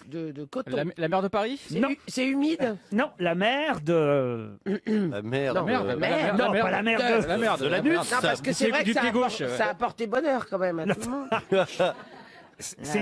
coton. La mer de Paris? Non. C'est humide? Non, la mer de... La mer Non, pas la mer de... La mer de l'anus. Non, parce que c'est vrai que ça a apporté bonheur quand même à tout le monde. C'est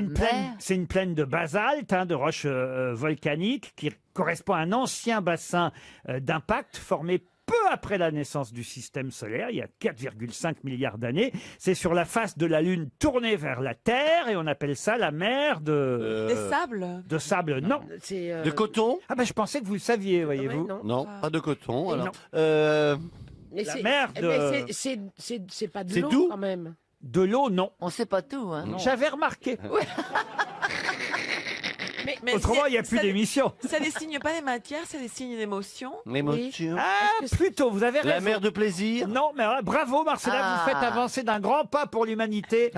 une plaine de basalte, de roches volcaniques, qui correspond à un ancien bassin d'impact formé peu après la naissance du système solaire, il y a 4,5 milliards d'années. C'est sur la face de la Lune tournée vers la Terre et on appelle ça la mer de... Des sables? De sable, non. De coton? Ah ben je pensais que vous le saviez, voyez-vous. Non, pas de coton. Alors. Mais la mer de... c'est pas de C'est l'eau doux quand même. De l'eau, non. On sait pas tout, hein. J'avais remarqué. Mais autrement, il n'y a plus d'émission. Ça désigne pas des matières, ça désigne d'émotions. L'émotion. Ah, plutôt, vous avez raison. La mer de plaisir. Non, mais bravo Marcella, vous faites avancer d'un grand pas pour l'humanité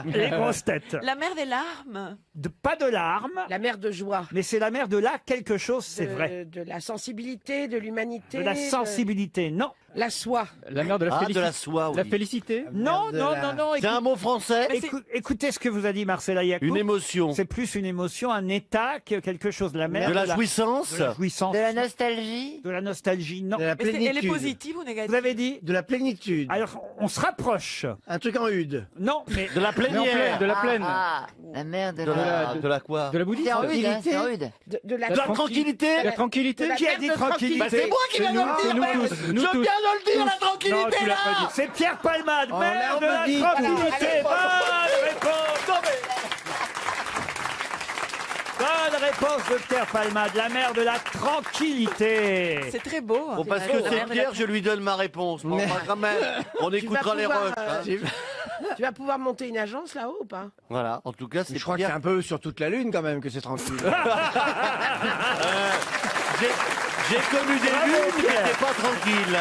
les grosses têtes. La mer des larmes. Pas de larmes. La mer de joie. Mais c'est la mer de là quelque chose, c'est vrai. De la sensibilité, de l'humanité. De la sensibilité, non. La soie. La mer de la félicité. de la soie, oui. La félicité. Non. C'est un mot français. Écoutez ce que vous a dit Marcella Yacoub. Une émotion. C'est plus une émotion, un état que quelque chose. La mer de la jouissance. De la jouissance. De la nostalgie. De la nostalgie, non. Mais elle est positive ou négative? Vous avez dit? De la plénitude. Alors, on se rapproche. Un truc en hude. Non, mais... De la plénière. De la plaine. La mer de De la quoi? De la bouddhiste. C'est rude. De la tranquillité. La tranquillité. Qui a dit tranquillité? C'est moi qui viens de le dire. Nous tous. le dire, la Non, tranquillité tu l'as là. pas dit. C'est Pierre Palmade, Oh, maire de là, on la me dit tout. tranquillité. Bonne réponse. Bonne réponse de Pierre Palmade, la mère de la tranquillité. C'est très beau. Bon, parce que c'est Pierre, je lui donne ma réponse. Bon, enfin, quand même, on écoutera les refs. hein. Tu vas pouvoir monter une agence là-haut ou pas? Voilà, en tout cas, c'est Je crois que Pierre. c'est un peu sur toute la lune quand même que c'est tranquille. J'ai connu des Bravo, lunes qui Pierre. n'étaient pas tranquilles.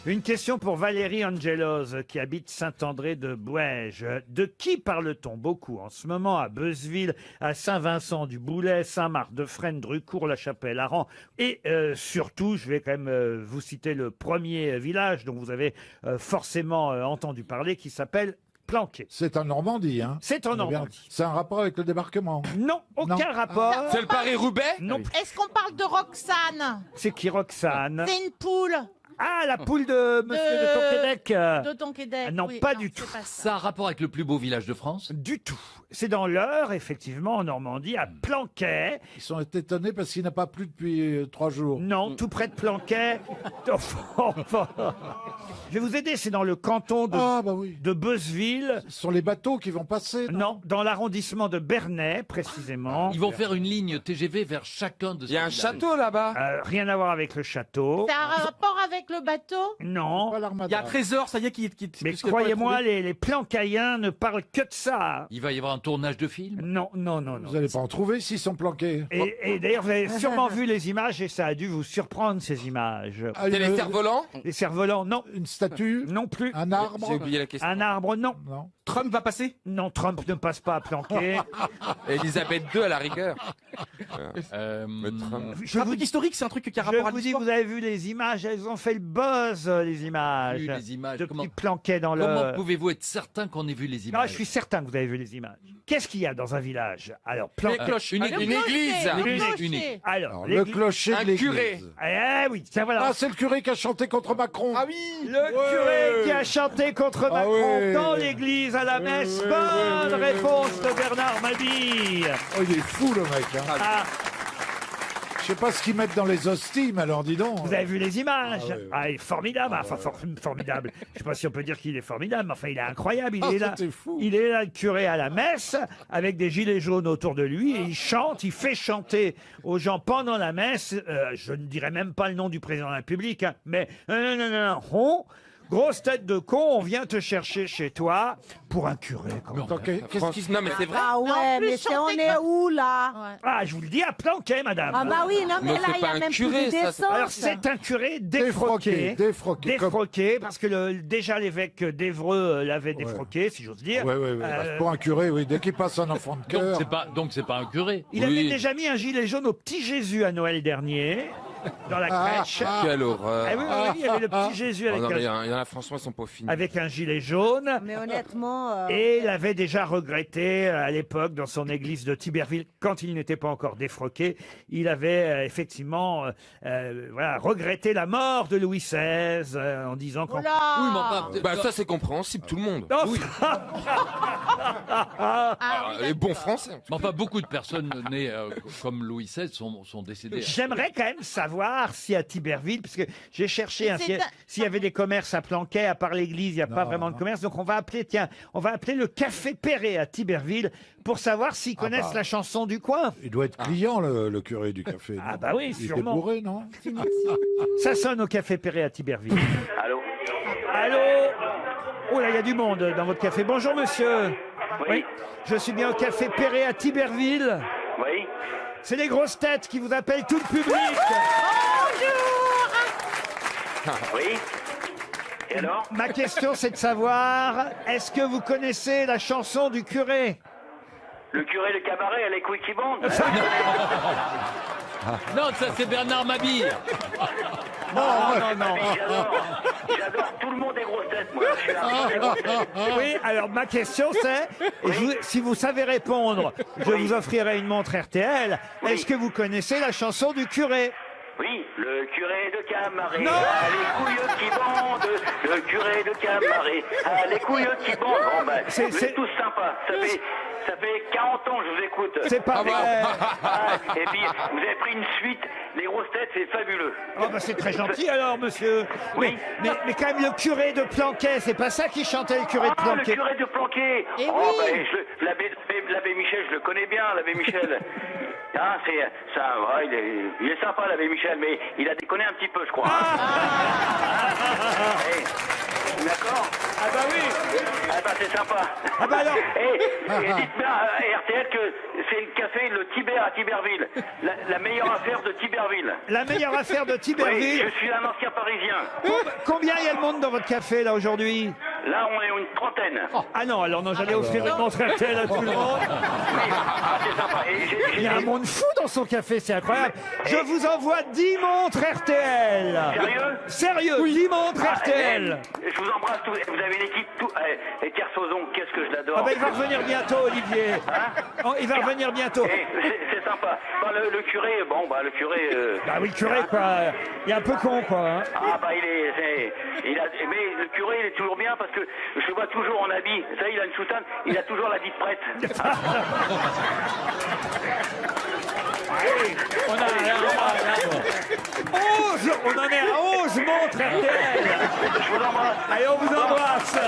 Une question pour Valérie Angelos, qui habite Saint-André de Bouèges. De qui parle-t-on beaucoup en ce moment à Beuzeville, à Saint-Vincent-du-Boulet, Saint-Marc-de-Fresnes, Drucourt, La Chapelle, Aran et surtout, je vais quand même vous citer le premier village dont vous avez forcément entendu parler, qui s'appelle Planquet. C'est en Normandie, hein. C'est en Eh bien, Normandie. C'est un rapport avec le débarquement. Non, aucun Non. rapport. C'est le Paris-Roubaix Non. Est-ce qu'on parle de Roxane? C'est qui Roxane? C'est une poule. Ah, la poule de Monsieur de Tonquédec. De Tonquédec. Ah, non, oui. pas du tout. c'est pas ça. Ça a un rapport avec le plus beau village de France? Du tout. C'est dans l'Eure, effectivement, en Normandie, à Planquet. Ils sont étonnés parce qu'il n'a pas plu depuis 3 jours. Non, tout près de Planquet. Enfin, je vais vous aider, c'est dans le canton de, Ah, bah oui. de Beuzeville. Ce sont les bateaux qui vont passer. Non, dans l'arrondissement de Bernay, précisément. Ils vont faire une ligne TGV vers chacun de ces Il y a un villages. château là-bas. Rien à voir avec le château. Ça a un rapport avec le bateau? Non. Pas Il y a l'armada. un trésor, ça y est, qui Mais puisque- croyez-moi, les Plancaïens ne parlent que de ça. Il va y avoir un tournage de film? Non, non, non, non. Vous n'allez pas en trouver s'ils sont planqués. Et d'ailleurs, vous avez sûrement vu les images et ça a dû vous surprendre, ces images. Ah, C'est les une- cerfs-volants. Les cerfs-volants, non. Une statue, Non plus. un arbre. J'ai oublié la question. Un arbre, non. Non. Trump va passer? Non, Trump ne passe pas à planquer. Elisabeth II à la rigueur. Euh, Trump. Je un vous truc dis, historique, c'est un truc qui a je rapport à vous dis, l'histoire. vous avez vu les images, elles ont fait le buzz, les images. Vu les images, Depuis comment- planquet dans Comment le... pouvez-vous être certain qu'on ait vu les Non, images? je suis certain que vous avez vu les images. Qu'est-ce qu'il y a dans un village? Alors, planquet. Une Le église. église. clocher. Alors, Alors, l'église- le clocher Un de l'église. curé. Eh oui, tiens voilà. Ah, c'est le curé qui a chanté contre Macron. Ah oui. Le curé qui a chanté contre Ah Macron ouais. dans l'église à la messe. ouais, Bonne ouais, réponse de Bernard Mabille. Oh, il est fou, le mec. Hein. Ah, Je sais pas ce qu'ils mettent dans les hosties, mais alors dis donc. vous avez vu les images? Ah ouais. Ah, il est formidable. Enfin, formidable. Je sais pas si on peut dire qu'il est formidable, mais enfin, il est incroyable. Il Ah, est là. c'était fou. Il est là, le curé à la messe, avec des gilets jaunes autour de lui, et il chante, il fait chanter aux gens pendant la messe. Je ne dirais même pas le nom du président de la République, hein, mais grosse tête de con, on vient te chercher chez toi pour un curé. quand même. Attends, qu'est-ce qui se... Non mais c'est vrai. Ah En ouais, plus, mais on chanter est où là? Ah, je vous le dis, à Planquet, madame. Ah bah oui, non mais, Mais là c'est il y pas a un même curé, plus de ça, décence. Alors, c'est un curé défroqué. Défroqué. Parce que déjà l'évêque d'Évreux l'avait défroqué, si j'ose dire. Ouais, ouais, ouais. Pour un curé, oui. Dès qu'il passe un enfant de cœur. Donc c'est pas un curé. Il avait déjà mis un gilet jaune au petit Jésus à Noël dernier, dans la crèche. Quelle horreur. Ah oui, oui, oui, il y avait le petit Jésus Oh non, mais avec il y en a franchement, ils sont pas finis. un gilet jaune. Mais honnêtement... Et il avait déjà regretté à l'époque dans son église de Tiberville, quand il n'était pas encore défroqué, il avait effectivement voilà, regretté la mort de Louis XVI en disant qu'en... Oula. Oui, mais enfin, Bah ça c'est compréhensible, tout le monde. Oh, Les bons Français. Mais enfin, beaucoup de personnes nées comme Louis XVI sont décédées. J'aimerais quand même savoir si à Tiberville, parce que j'ai cherché hein, C'est s'il y avait des commerces à Planquet, à part l'église, il n'y a pas Non, vraiment de non. commerce. Donc on va appeler le Café Perret à Tiberville pour savoir s'ils connaissent bah. la chanson du coin. Il doit être client, le curé du café. Ah non bah oui, Il était sûrement. bourré, non? Ça sonne au Café Perret à Tiberville. Allô? Allô? Oh là, il y a du monde dans votre café. Bonjour monsieur. Oui. Je suis bien au Café Perret à Tiberville. Oui. C'est les grosses têtes qui vous appellent tout le public. Oui. Et alors? Ma question, c'est de savoir, est-ce que vous connaissez la chanson du curé? Le curé de cabaret à les couilles qui bandent. Non, ça c'est Bernard Mabille. Non. J'adore tout le monde des grosses têtes, moi. Je suis un des grosses têtes. Oui, alors ma question c'est, et si vous savez répondre, je vous offrirai une montre RTL. Est-ce que vous connaissez la chanson du curé? Oui, le curé de Camaret, Non. ah, les couilles qui bandent, le curé de Camaret, ah, les couilles qui bandent. Bon, ben, C'est- vous c'est- êtes tous sympas. Ça fait 40 ans que je vous écoute. C'est pas vrai. Ah, et puis, vous avez pris une suite les grosses têtes, c'est fabuleux. Oh bah c'est très gentil alors, monsieur. Oui. Mais quand même le curé de Planquet, c'est pas ça qui chantait, le curé de Ah, Planquet. le curé de Planquet. Eh oh, oui. bah, l'abbé Michel, je le connais bien, l'abbé Michel. Ah, c'est ça, ouais, il est sympa, l'abbé Michel, mais il a déconné un petit peu, je crois. D'accord. Ah bah oui. Ah bah c'est sympa. Ah bah alors. Et dites bien à RTL que c'est le café Le Tibère à Tiberville. La meilleure affaire de Tiberville. La meilleure affaire de Tiberville. Oui, je suis un ancien Parisien. Combien il y a de monde dans votre café là aujourd'hui? Là, on est une trentaine. Ah non, alors non, j'allais offrir une montre RTL à tout le monde. Ah, c'est sympa. Et Il y a un monde fou dans son café, c'est incroyable. Je vous envoie 10 montres RTL. Sérieux? Sérieux, 10 montres RTL. Je vous embrasse tous. Vous avez une équipe tout. Et Kersozon, qu'est-ce que je l'adore. Ah ben il va revenir bientôt, Olivier. Oh, il va revenir bientôt. C'est sympa. Bah, le curé, bon, bah le curé. Bah oui, le curé, quoi. Il est un peu con, quoi. Hein. Ah bah mais le curé, il est toujours bien parce que je le vois toujours en habit. Vous savez, il a une soutane, il a toujours la bite prête. On en est à 11 montres RTL. Je vous embrasse. Allez, on vous embrasse.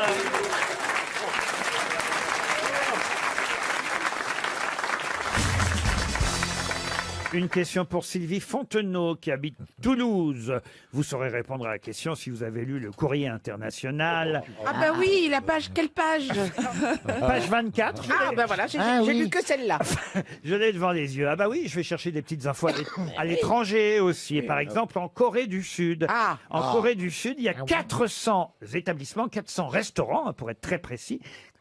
Une question pour Sylvie Fontenot qui habite Toulouse. Vous saurez répondre à la question si vous avez lu le Courrier International. Ah bah oui, la page, quelle page? Page 24. Ah bah voilà, j'ai lu que celle-là. Je l'ai devant les yeux. Ah bah oui, je vais chercher des petites infos à l'étranger aussi. Et par exemple, en Corée du Sud. En Corée du Sud, il y a 400 établissements, 400 restaurants, pour être très précis,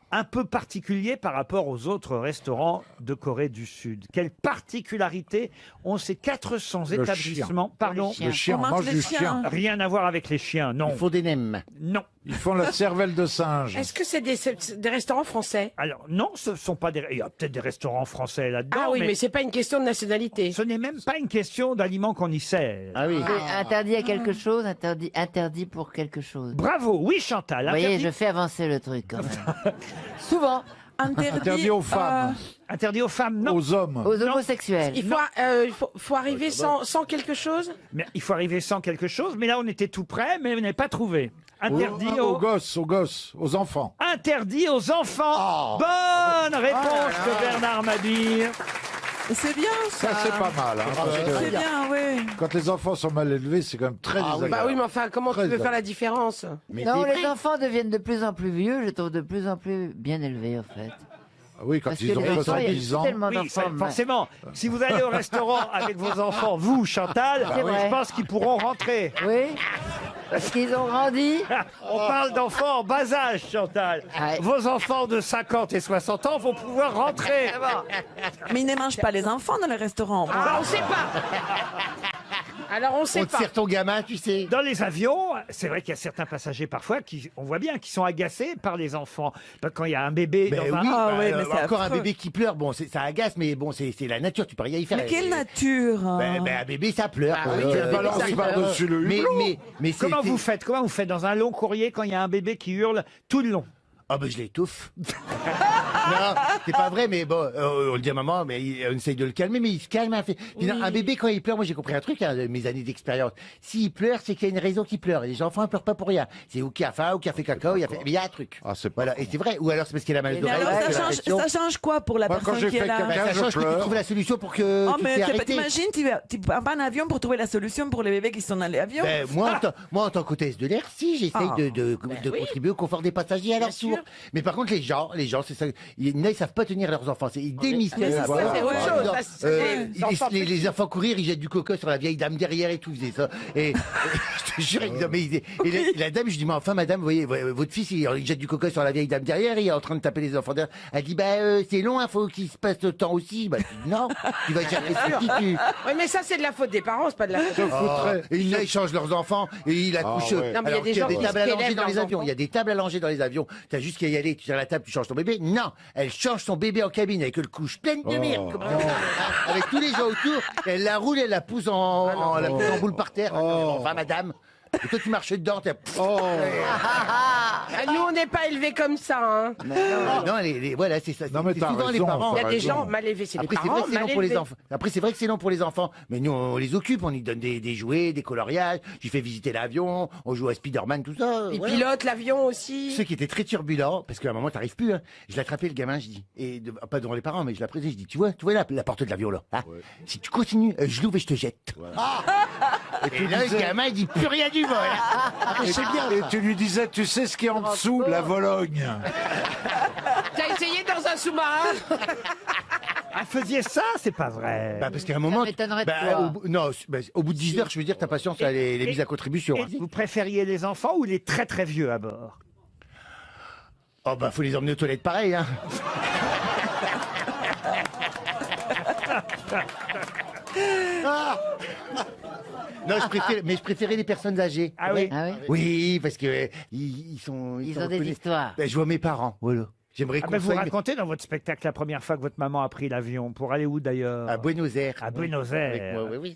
un peu particulier par rapport aux autres restaurants de Corée du Sud. Quelle particularité ont ces 400 établissements? Pardon. Le chien, on mange du chien. Rien à voir avec les chiens, non. Il faut des nems. Non. Ils font la cervelle de singe. Est-ce que c'est des restaurants français? Alors non, ce ne sont pas des... Il y a peut-être des restaurants français là-dedans. Ah oui, mais c'est pas une question de nationalité. Ce n'est même pas une question d'aliments qu'on y sert. Ah oui. Interdit à quelque chose, interdit pour quelque chose. Bravo, oui Chantal. Vous voyez, interdit- je fais avancer le truc quand même. Souvent. Interdit aux femmes. Interdit aux femmes, non. Aux hommes. Aux homosexuels. Il faut arriver sans quelque chose? Mais il faut arriver sans quelque chose, mais là on était tout près, mais on n'est pas trouvé. Interdit Aux gosses, aux enfants. Interdit aux enfants. Bonne réponse de Bernard Mabille. C'est bien ça. Ça, c'est pas mal. Hein, parce que C'est bien, oui. quand les enfants sont mal élevés, c'est quand même très désagréable. Bah oui, mais enfin, comment tu veux faire la différence? Non, les enfants deviennent de plus en plus vieux, je trouve de plus en plus bien élevés en fait. Ah oui, quand Parce ils que ont les enfants, il y a 70 ans. tellement Oui, d'enfants. forcément. Si vous allez au restaurant avec vos enfants, vous, Chantal, C'est vrai. je pense qu'ils pourront rentrer. Oui. Parce qu'ils ont grandi. On parle d'enfants en bas âge, Chantal. Vos enfants de 50 et 60 ans vont pouvoir rentrer. Mais ils ne mangent pas les enfants dans les restaurants. Ah, on sait pas. Alors on sait pas. tire ton gamin, tu sais. Dans les avions, c'est vrai qu'il y a certains passagers parfois qui, on voit bien, qui sont agacés par les enfants. Quand il y a un bébé Ben dans un... oui, Ah encore un bébé qui pleure, bon, ça agace, mais bon, c'est la nature, tu peux rien y faire. Mais quelle nature Ben, un bébé, ça pleure. Ah oui, elle balance par-dessus le hublot. Mais Comment vous faites? Comment vous faites dans un long courrier quand il y a un bébé qui hurle tout le long? Ah ben je l'étouffe. Non, c'est pas vrai, mais bon, on le dit à maman, mais on essaye de le calmer, mais il se calme. Un bébé, quand il pleure, moi j'ai compris un truc, hein, de mes années d'expérience. S'il pleure, c'est qu'il y a une raison qu'il pleure. Et les enfants ne pleurent pas pour rien. C'est ou qu'il a faim, ou qu'il a fait caca, mais il y a un truc. Voilà, et c'est vrai. Ou alors c'est parce qu'il a mal Mais d'oreille. alors ça change quoi pour la personne qui est là? Ça change que tu trouves la solution pour que Oh, tu mais t'es arrêté. t'imagines, tu prends pas un avion pour trouver la solution pour les bébés qui sont dans l'avion? Ben, moi, en tant qu'hôtesse de l'air, si, j'essaye de contribuer au confort des passagers à leur tour. Mais par contre, les gens, c'est ça. Il y en a, ils savent pas tenir leurs enfants. Ils démistent. Mais ça, c'est autre chose. Ils laissent les enfants courir, ils jettent du coca sur la vieille dame derrière et tout, ils faisaient ça. Et je te jure, la dame, je dis, mais enfin, madame, vous voyez, votre fils, il jette du coca sur la vieille dame derrière, il est en train de taper les enfants derrière. Elle dit, c'est long, il faut qu'il se passe le temps aussi. Je dis, non, tu vas chercher ce qui Oui, mais ça, c'est de la faute des parents, c'est pas de la faute. Et il y en a, ils changent leurs enfants et ils accouchent. Non, mais il y a des gens des tables à qui langer élèvent dans les leurs avions. enfants. Il y a des tables à langer dans les avions. T'as juste qu'à y aller, tu tires la table, tu changes ton bébé. Non, elle change son bébé en cabine avec le couche pleine de mire, comme ça. Avec tous les gens autour. Elle la roule, elle la pousse en boule par terre. Enfin, madame. Et toi, tu marches dedans, t'es... Ah, nous, on n'est pas élevés comme ça. Hein. Non, voilà, c'est ça. Non, mais C'est t'as souvent les raison, parents. Il y a des raison. gens mal élevés, c'est les Après, c'est parents vrai que c'est mal long pour les élevés. enfants. Après, c'est vrai que c'est long pour les enfants. Mais nous, on les occupe, on lui donne des jouets, des coloriages. J'ai fait visiter l'avion, on joue à Spider-Man, tout ça. Ils voilà. pilotent l'avion aussi. Ceux qui étaient très turbulents, parce qu'à un moment, t'arrives plus. Hein. Je l'ai attrapé, le gamin, je dis. Pas devant les parents, mais je l'ai apprécié. Je dis, tu vois la porte de l'avion là. Hein, si tu continues, je l'ouvre et je te jette. Et là, le gamin, il dit plus rien du vol. C'est bien. Et tu lui disais, tu sais ce qu'il y a en dessous, la Vologne. T'as essayé dans un sous-marin? Ah, faisiez ça, c'est pas vrai. Parce qu'à un moment, m'étonnerait de toi. au bout de 10 heures, je veux dire, ta patience, elle est mise à contribution. Et vous préfériez les enfants ou les très très vieux à bord? Oh faut les emmener aux toilettes pareil, hein. Non, je préférais les personnes âgées. Ah oui. Ah oui. Oui, parce que ils sont... Ils sont ont des reconnus. histoires. Je vois mes parents, voilà. J'aimerais qu'on Vous soit... racontez dans votre spectacle la première fois que votre maman a pris l'avion. Pour aller où d'ailleurs? À Buenos Aires. À Buenos Aires. Avec moi, oui,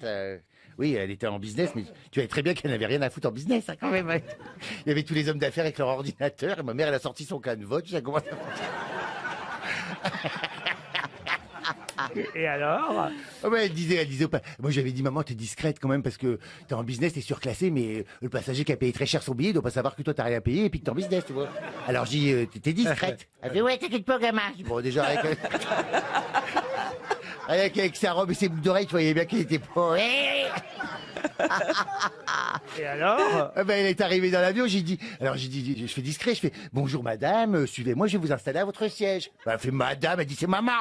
oui, elle était en business, mais tu savais très bien qu'elle n'avait rien à foutre en business, hein, quand même. Ouais. Il y avait tous les hommes d'affaires avec leur ordinateur, et ma mère, elle a sorti son canevas, tu sais comment ça Et alors? Elle disait, moi j'avais dit, maman, t'es discrète quand même parce que t'es en business, t'es surclassé, mais le passager qui a payé très cher son billet doit pas savoir que toi t'as rien payé et puis que t'es en business, tu vois. Alors j'ai dit, t'es discrète. Elle fait, ouais, t'inquiète pas, gamin. Je dis, bon, déjà, avec sa robe et ses boucles d'oreilles, tu voyais bien qu'il était pas... Et alors? Elle est arrivée dans l'avion, j'ai dit, je fais discret, je fais, bonjour madame, suivez-moi, je vais vous installer à votre siège. Elle fait, madame, elle dit, c'est maman.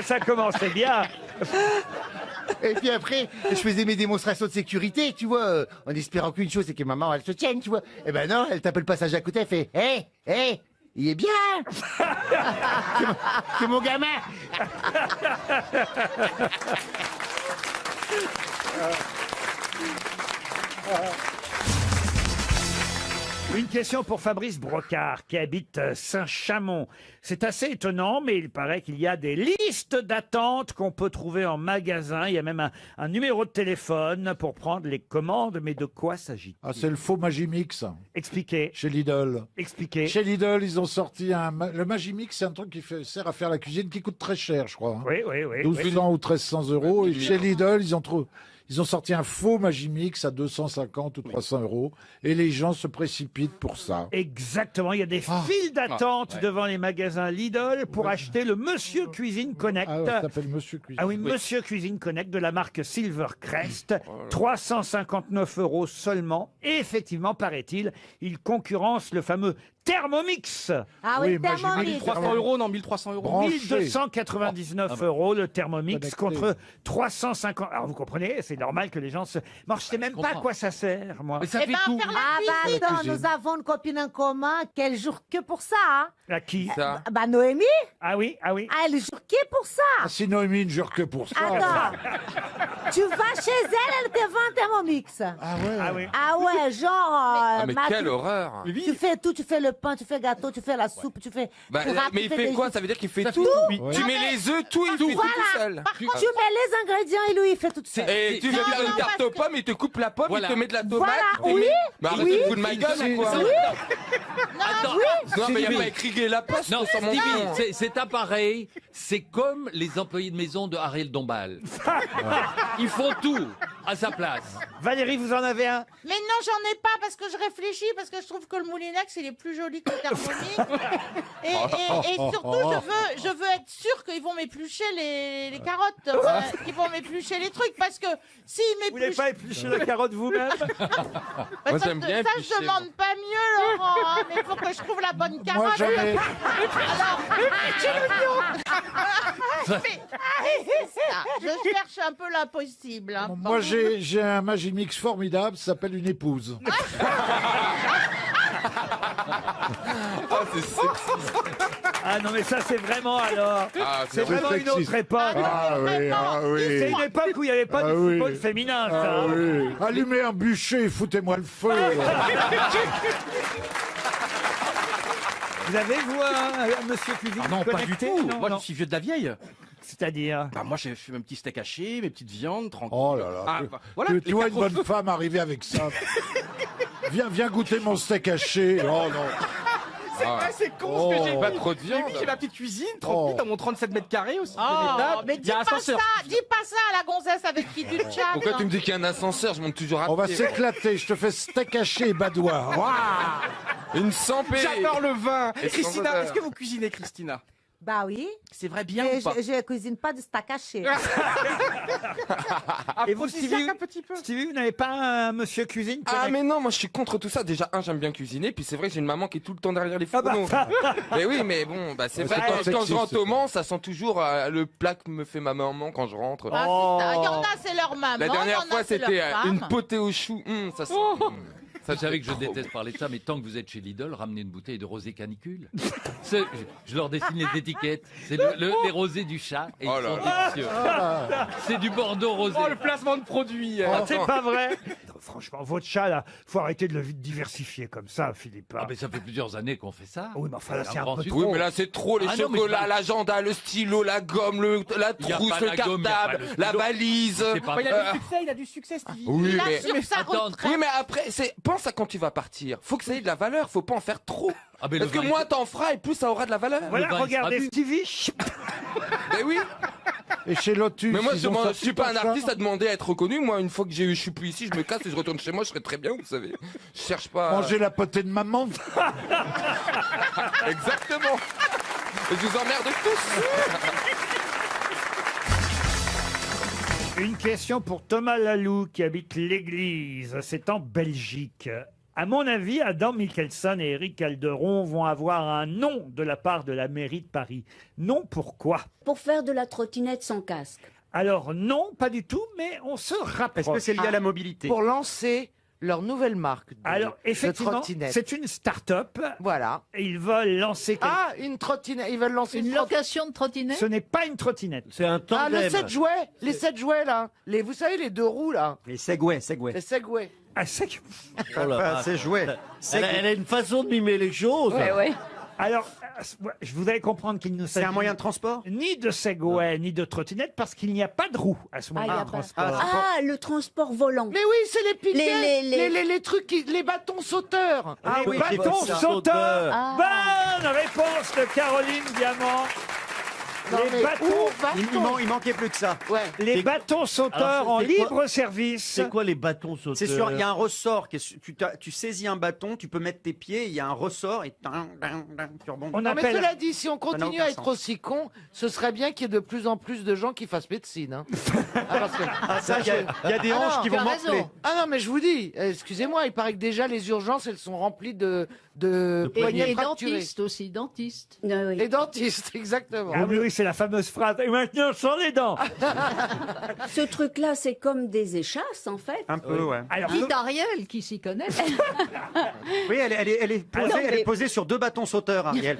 Ça commençait bien. Et puis après, je faisais mes démonstrations de sécurité, tu vois, en espérant qu'une chose, c'est que maman, elle se tienne, tu vois. Eh ben non, elle tape le passage à côté, elle fait, hé, il est bien. C'est mon gamin. Une question pour Fabrice Brocard, qui habite Saint-Chamond. C'est assez étonnant, mais il paraît qu'il y a des listes d'attente qu'on peut trouver en magasin. Il y a même un numéro de téléphone pour prendre les commandes. Mais de quoi s'agit-il? Ah, c'est le faux Magimix. Expliquez. Chez Lidl. Expliquez. Chez Lidl, ils ont sorti le Magimix, c'est un truc qui sert à faire la cuisine, qui coûte très cher, je crois. Hein. Oui. 1200 ou 1300 euros. Et chez Lidl, ils ont sorti un faux Magimix à 250 ou 300 euros. Et les gens se précipitent pour ça. Exactement. Il y a des files d'attente devant les magasins Lidl pour acheter le Monsieur Cuisine Connect. Ah, ça s'appelle Monsieur Cuisine. Ah oui, Monsieur Cuisine Connect de la marque Silvercrest. 359 euros seulement. Et effectivement, paraît-il, il concurrence le fameux Thermomix. Ah oui, Thermomix. 1300 euros, non, 1300 euros. 1299 euros le Thermomix Connecté. contre 350. Alors vous comprenez, c'est normal que les gens se... Moi, je sais même pas à quoi ça sert, moi. Mais ça fait tout. Attends, nous avons une copine en commun qu'elle jure que pour ça. Hein. À qui? Noémie. Ah oui. Elle jure que pour ça. Ah, si Noémie ne jure que pour ça. Attends. Tu vas chez elle te vend un Thermomix. Ah ouais. Ah oui. Ah ouais, genre... mais quelle horreur. Tu fais tout, tu fais le pain, tu fais le gâteau, tu fais la soupe, tu fais... Bah, tu râpes, mais tu il fais fait des quoi? jus. Ça veut dire qu'il fait Ça tout. fait tout. Tu Ouais. mets les œufs, tout, il fait tout tout seul. Tu mets les ingrédients et lui, il fait tout seul. Et tu veux faire une tarte aux pommes, il te coupe la pomme, il te met de la tomate. Voilà, il oui. met- Mais arrête de foutre de ma gueule ou quoi? Attends, Non, mais il n'y a pas écrit la poste Non, sur mon Stevie, nom. cet appareil, c'est comme les employés de maison de Ariel Dombal. Ils font tout à sa place. Valérie, vous en avez un? Mais non, j'en ai pas parce que je réfléchis, parce que je trouve que le Moulinex, il est plus joli que le Thermomix. Et surtout, je veux être sûre qu'ils vont m'éplucher les carottes, qu'ils vont m'éplucher les trucs, parce que s'ils Vous n'avez m'épluchent... pas épluché la carotte vous-même? Moi, j'aime bien Ça, éplucher, je demande pas mieux, Laurent, hein, mais il faut que je trouve la bonne carotte. Moi, j'en ai... Alors, je cherche un peu l'impossible. Hein, Moi, j'ai un Magimix formidable, ça s'appelle une épouse. C'est sexy. Ah non, mais ça, c'est vraiment alors... Ah, c'est c'est vraiment une sexy. autre époque. Ah oui, ah oui. C'est une époque où il n'y avait pas de oui. football féminin, ça. Ah oui. Allumez un bûcher et foutez-moi le feu. Vous avez, vous, un Monsieur Cuisine Ah non, pas Connecté? du tout. Non, Moi, non. je suis vieux de la vieille. C'est-à-dire Bah moi j'ai fait mes petits steaks hachés, mes petites viandes, tranquille. Oh là là. Voilà, Tu vois une bonne femme arriver avec ça. Viens goûter mon steak haché. Oh non. C'est vrai, c'est con ce que j'ai Pas dit. trop de viande. J'ai ma petite cuisine, tranquille, dans mon 37 mètres carrés aussi. Mais dis pas ça à la gonzesse avec qui tu te chattes. Pourquoi tu me dis qu'il y a un ascenseur? Je monte toujours à pied. On va s'éclater. Je te fais steak haché et badois. Une sampée. J'adore le vin. Et sans Christina, odeur. est-ce que vous cuisinez, Christina? Bah oui. C'est vrai bien Mais ou pas je cuisine pas de steak haché. Et vous, Stevie, un petit peu. Stevie, vous n'avez pas un monsieur cuisine Ah mais non, moi je suis contre tout ça. Déjà, j'aime bien cuisiner, puis c'est vrai que j'ai une maman qui est tout le temps derrière les Ah bah. fourneaux. Mais oui, mais bon, bah c'est Mais vrai. c'est pas Quand je sexiste, rentre au ça. Mans, ça sent toujours le plat que me fait ma maman quand je rentre. Ah, il y en a, c'est leur maman. La il y dernière en a, fois, c'est leur c'était femme. une potée au chou. Ça sent. Vous savez que je déteste parler de ça, mais tant que vous êtes chez Lidl, ramenez une bouteille de rosé canicule. Je leur dessine les étiquettes. C'est les rosés du chat et Oh ils là sont là. délicieux. C'est du Bordeaux rosé. Oh, le placement de produit. Ah, c'est pas vrai. Non, franchement, votre chat, là, faut arrêter de le diversifier comme ça, Philippe. Ah, mais ça fait plusieurs années qu'on fait ça. Oui, mais enfin, là, c'est un grand peu succès. Oui, mais là, c'est trop. Les Ah non, mais chocolats, je parle- l'agenda, le stylo, la gomme, la Il y a trousse, pas le la gomme, il y a pas cartable, le la stylo. valise. C'est pas Il vrai. a du succès, Stevie. Oui, Il mais... a sur sa attends. retraite. Oui, mais après, pense à quand tu vas partir. Faut que ça ait de la valeur, faut pas en faire trop. Ah, mais Parce le que vin, moins t'en feras et plus ça aura de la valeur. Voilà, vin, il regardez sera Stevie. Mais oui. Et chez Lotus. Mais moi, ils ont je sorti suis pas un ça. artiste à demander à être reconnu. Moi, une fois que je suis plus ici, je me casse et je retourne chez moi, je serai très bien, vous savez. Je cherche pas. Manger la potée de maman. Exactement. Et je vous emmerde tous. Une question pour Thomas Lalou qui habite l'Église. C'est en Belgique. À mon avis, Adam Michelson et Eric Calderon vont avoir un nom de la part de la mairie de Paris. Non, pourquoi? Pour faire de la trottinette sans casque. Alors non, pas du tout, mais on se rapproche. Est-ce que c'est lié à la mobilité? Pour lancer leur nouvelle marque de, Alors effectivement, trottinette. c'est une start-up. Voilà. Et ils veulent lancer Une trottinette. Ils veulent lancer Une location de trottinette. Ce n'est pas une trottinette. C'est un Ah, tandem. le 7 jouets. Les 7 jouets, là. Vous savez, les 2 roues, là. Les Segway. Les Segway. Ah, c'est... C'est joué. Elle a une façon de mimer les choses. Alors, je voudrais comprendre qu'il ne C'est s'agit un moyen de transport? ni de Segway, ni de trottinette, parce qu'il n'y a pas de roue à ce Ah, il y moment-là. a pas- Ah, le transport volant. Mais oui, c'est les piquets. Les- Les trucs, les bâtons sauteurs. Ah oui, j'ai Bâton fait ça. sauteur. Ah. Bonne réponse de Caroline Diamant. Non, Les mais bâtons, Il manquait plus que ça. Ouais. les bâtons sauteurs Alors, en c'est quoi- libre service. C'est quoi les bâtons sauteurs? C'est sûr, il y a un ressort. Tu saisis un bâton, tu peux mettre tes pieds, il y a un ressort et tu rebondis. On Non, mais appelle. cela dit, si on n'a continue aucun à être sens. aussi con, ce serait bien qu'il y ait de plus en plus de gens qui fassent médecine. Hein. Parce que- Ah, ça, il y a des hanches qui tu vont as morfler. raison. Ah non, mais je vous dis, excusez-moi, il paraît que déjà les urgences, elles sont remplies de poignets Et fracturés. dentiste aussi, dentiste. Ah oui. Et dentistes, exactement. Ah oui, c'est la fameuse phrase. Et maintenant, sans les dents. Ce truc-là, c'est comme des échasses, en fait. Un peu, ouais. Alors, Dites Ariel qui s'y connaît. Oui, elle est posée, non, elle est mais- posée sur 2 bâtons sauteurs, Ariel.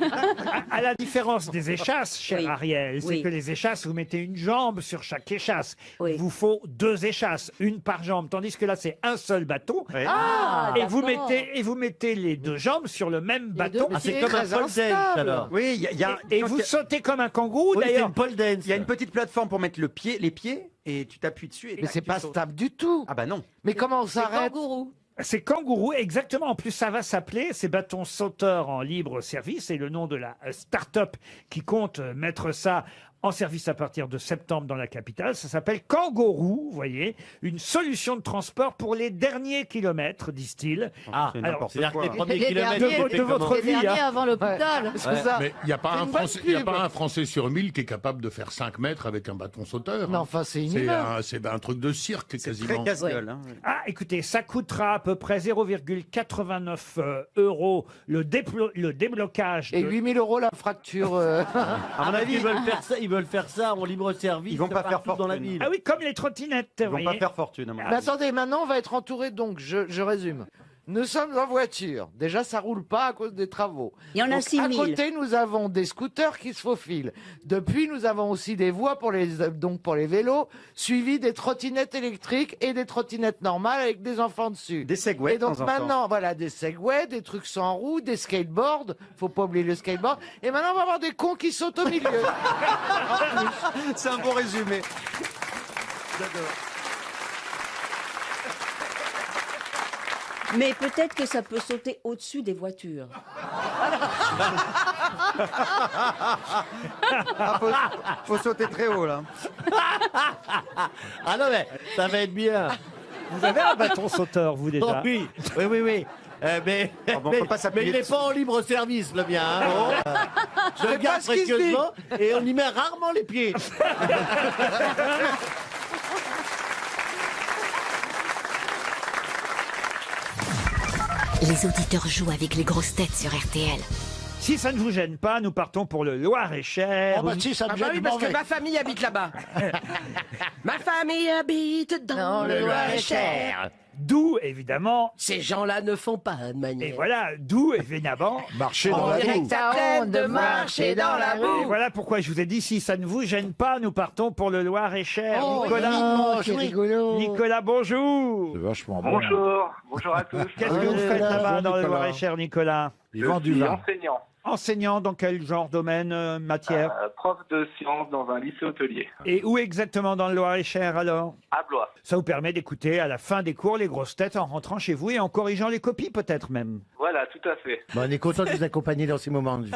à la différence des échasses, cher Oui. Ariel, c'est Oui. que les échasses, vous mettez une jambe sur chaque échasse. Oui. Il vous faut 2 échasses, une par jambe, tandis que là, c'est un seul bâton. Ouais. Ah, Et vous d'accord. mettez les 2 jambes sur le même bâton. Ah, c'est C'est comme un très pole dance instable. alors. Oui, il y a, Et quand vous il y a- sautez comme un kangourou, Oui, c'est d'ailleurs. une pole dance. il y a une petite plateforme pour mettre les pieds et tu t'appuies dessus. Et Mais tac, c'est tu pas sautes. stable du tout. Ah bah non. Mais comment on C'est s'arrête? kangourou. C'est kangourou, exactement. En plus, ça va s'appeler ces bâtons sauteurs en libre service. C'est le nom de la start-up qui compte mettre ça en service à partir de septembre dans la capitale. Ça s'appelle Kangourou, vous voyez. Une solution de transport pour les derniers kilomètres, disent-ils. Ah, C'est alors, n'importe c'est-à-dire quoi. que les premiers Les kilomètres, derniers, tu fais de votre comment Les vie, derniers hein. avant l'hôpital. C'est ça. Mais il n'y a pas C'est un une bonne Français, il y a pub. pas un Français sur 1000 qui est capable de faire 5 mètres avec un bâton sauteur. Non, hein. enfin, c'est C'est inhumain. un truc de cirque C'est quasiment. très casse-gueule. hein. Ah, écoutez, ça coûtera à peu près 0,89 € le déblocage. Et de- 8 000 € la fracture. À mon avis, ils veulent faire ça en libre service. Ils vont pas faire partout dans la fortune. ville. Ah oui, comme les trottinettes, ils vous vont pas voyez. faire fortune. à mon Mais avis. attendez, maintenant on va être entouré, donc je résume. Nous sommes en voiture. Déjà, ça roule pas à cause des travaux. Il y en a Donc, 6 000. À côté, nous avons des scooters qui se faufilent. Depuis, nous avons aussi des voies pour les vélos, suivies des trottinettes électriques et des trottinettes normales avec des enfants dessus. Des segways. Et donc de temps en temps. maintenant, voilà, des segways, des trucs sans roues, des skateboards. Faut pas oublier le skateboard. Et maintenant, on va avoir des cons qui sautent au milieu. C'est un bon résumé. Mais peut-être que ça peut sauter au-dessus des voitures. Ah, faut sauter très haut, là. Ah non, mais ça va être bien. Vous avez un bâton sauteur, vous, déjà? Oh, oui, oui, oui, oui. Mais, Ah bon, on peut pas s'appuyer il n'est dessus. pas en libre service, le mien. Hein, bon. Je le garde ce qu'il se dit. précieusement et on y met rarement les pieds. Les auditeurs jouent avec les grosses têtes sur RTL. Si ça ne vous gêne pas, nous partons pour le Loir-et-Cher. Oh bah si, ça me Ah bah gêne, oui, je parce m'en que vais. ma famille habite là-bas. Ma famille habite dans le Loir-et-Cher. D'où, évidemment... Ces gens-là ne font pas de manière. Et voilà, d'où, évidemment... Marcher On dans la dirait boue. que ça traîne de marcher dans la Et boue. voilà pourquoi je vous ai dit, si ça ne vous gêne pas, nous partons pour le Loir-et-Cher. Oh, Nicolas, oh, c'est rigolo. Nicolas, bonjour. C'est vachement bon. Bonjour, bonjour à tous. Qu'est-ce que vous faites là-bas dans le Nicolas. Loir-et-Cher, Nicolas? Ils vendent du Je suis vin. enseignant, Enseignant dans quel genre, domaine, matière? prof de sciences dans un lycée hôtelier. Et où exactement dans le Loir-et-Cher, alors? À Blois. Ça vous permet d'écouter à la fin des cours les grosses têtes en rentrant chez vous et en corrigeant les copies, peut-être même. Voilà, tout à fait. Bon, on est content de vous accompagner dans ces moments de vie.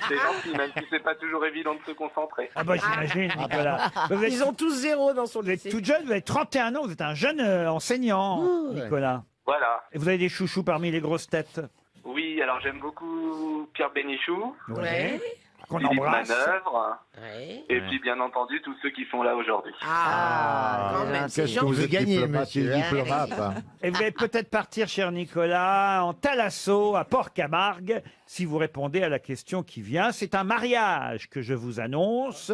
C'est gentil, même si c'est pas toujours évident de se concentrer. Ah bah j'imagine, Nicolas. Vous êtes, Ils ont tous 0 dans son vous êtes lycée. toute jeune, vous avez 31 ans, vous êtes un jeune enseignant, Nicolas. Voilà. Et vous avez des chouchous parmi les grosses têtes? Oui, alors j'aime beaucoup Pierre Bénichou, Ouais. Qu'on Philippe embrasse. Manœuvre, Ouais. et puis bien entendu tous ceux qui sont là aujourd'hui. Ah, quand même, c'est Qu'est-ce que gentil. vous êtes gagnez, diplomate, il est monsieur, hein. diplomate. Hein. Et vous allez peut-être partir, cher Nicolas, en Thalasso, à Port-Camargue, si vous répondez à la question qui vient. C'est un mariage que je vous annonce,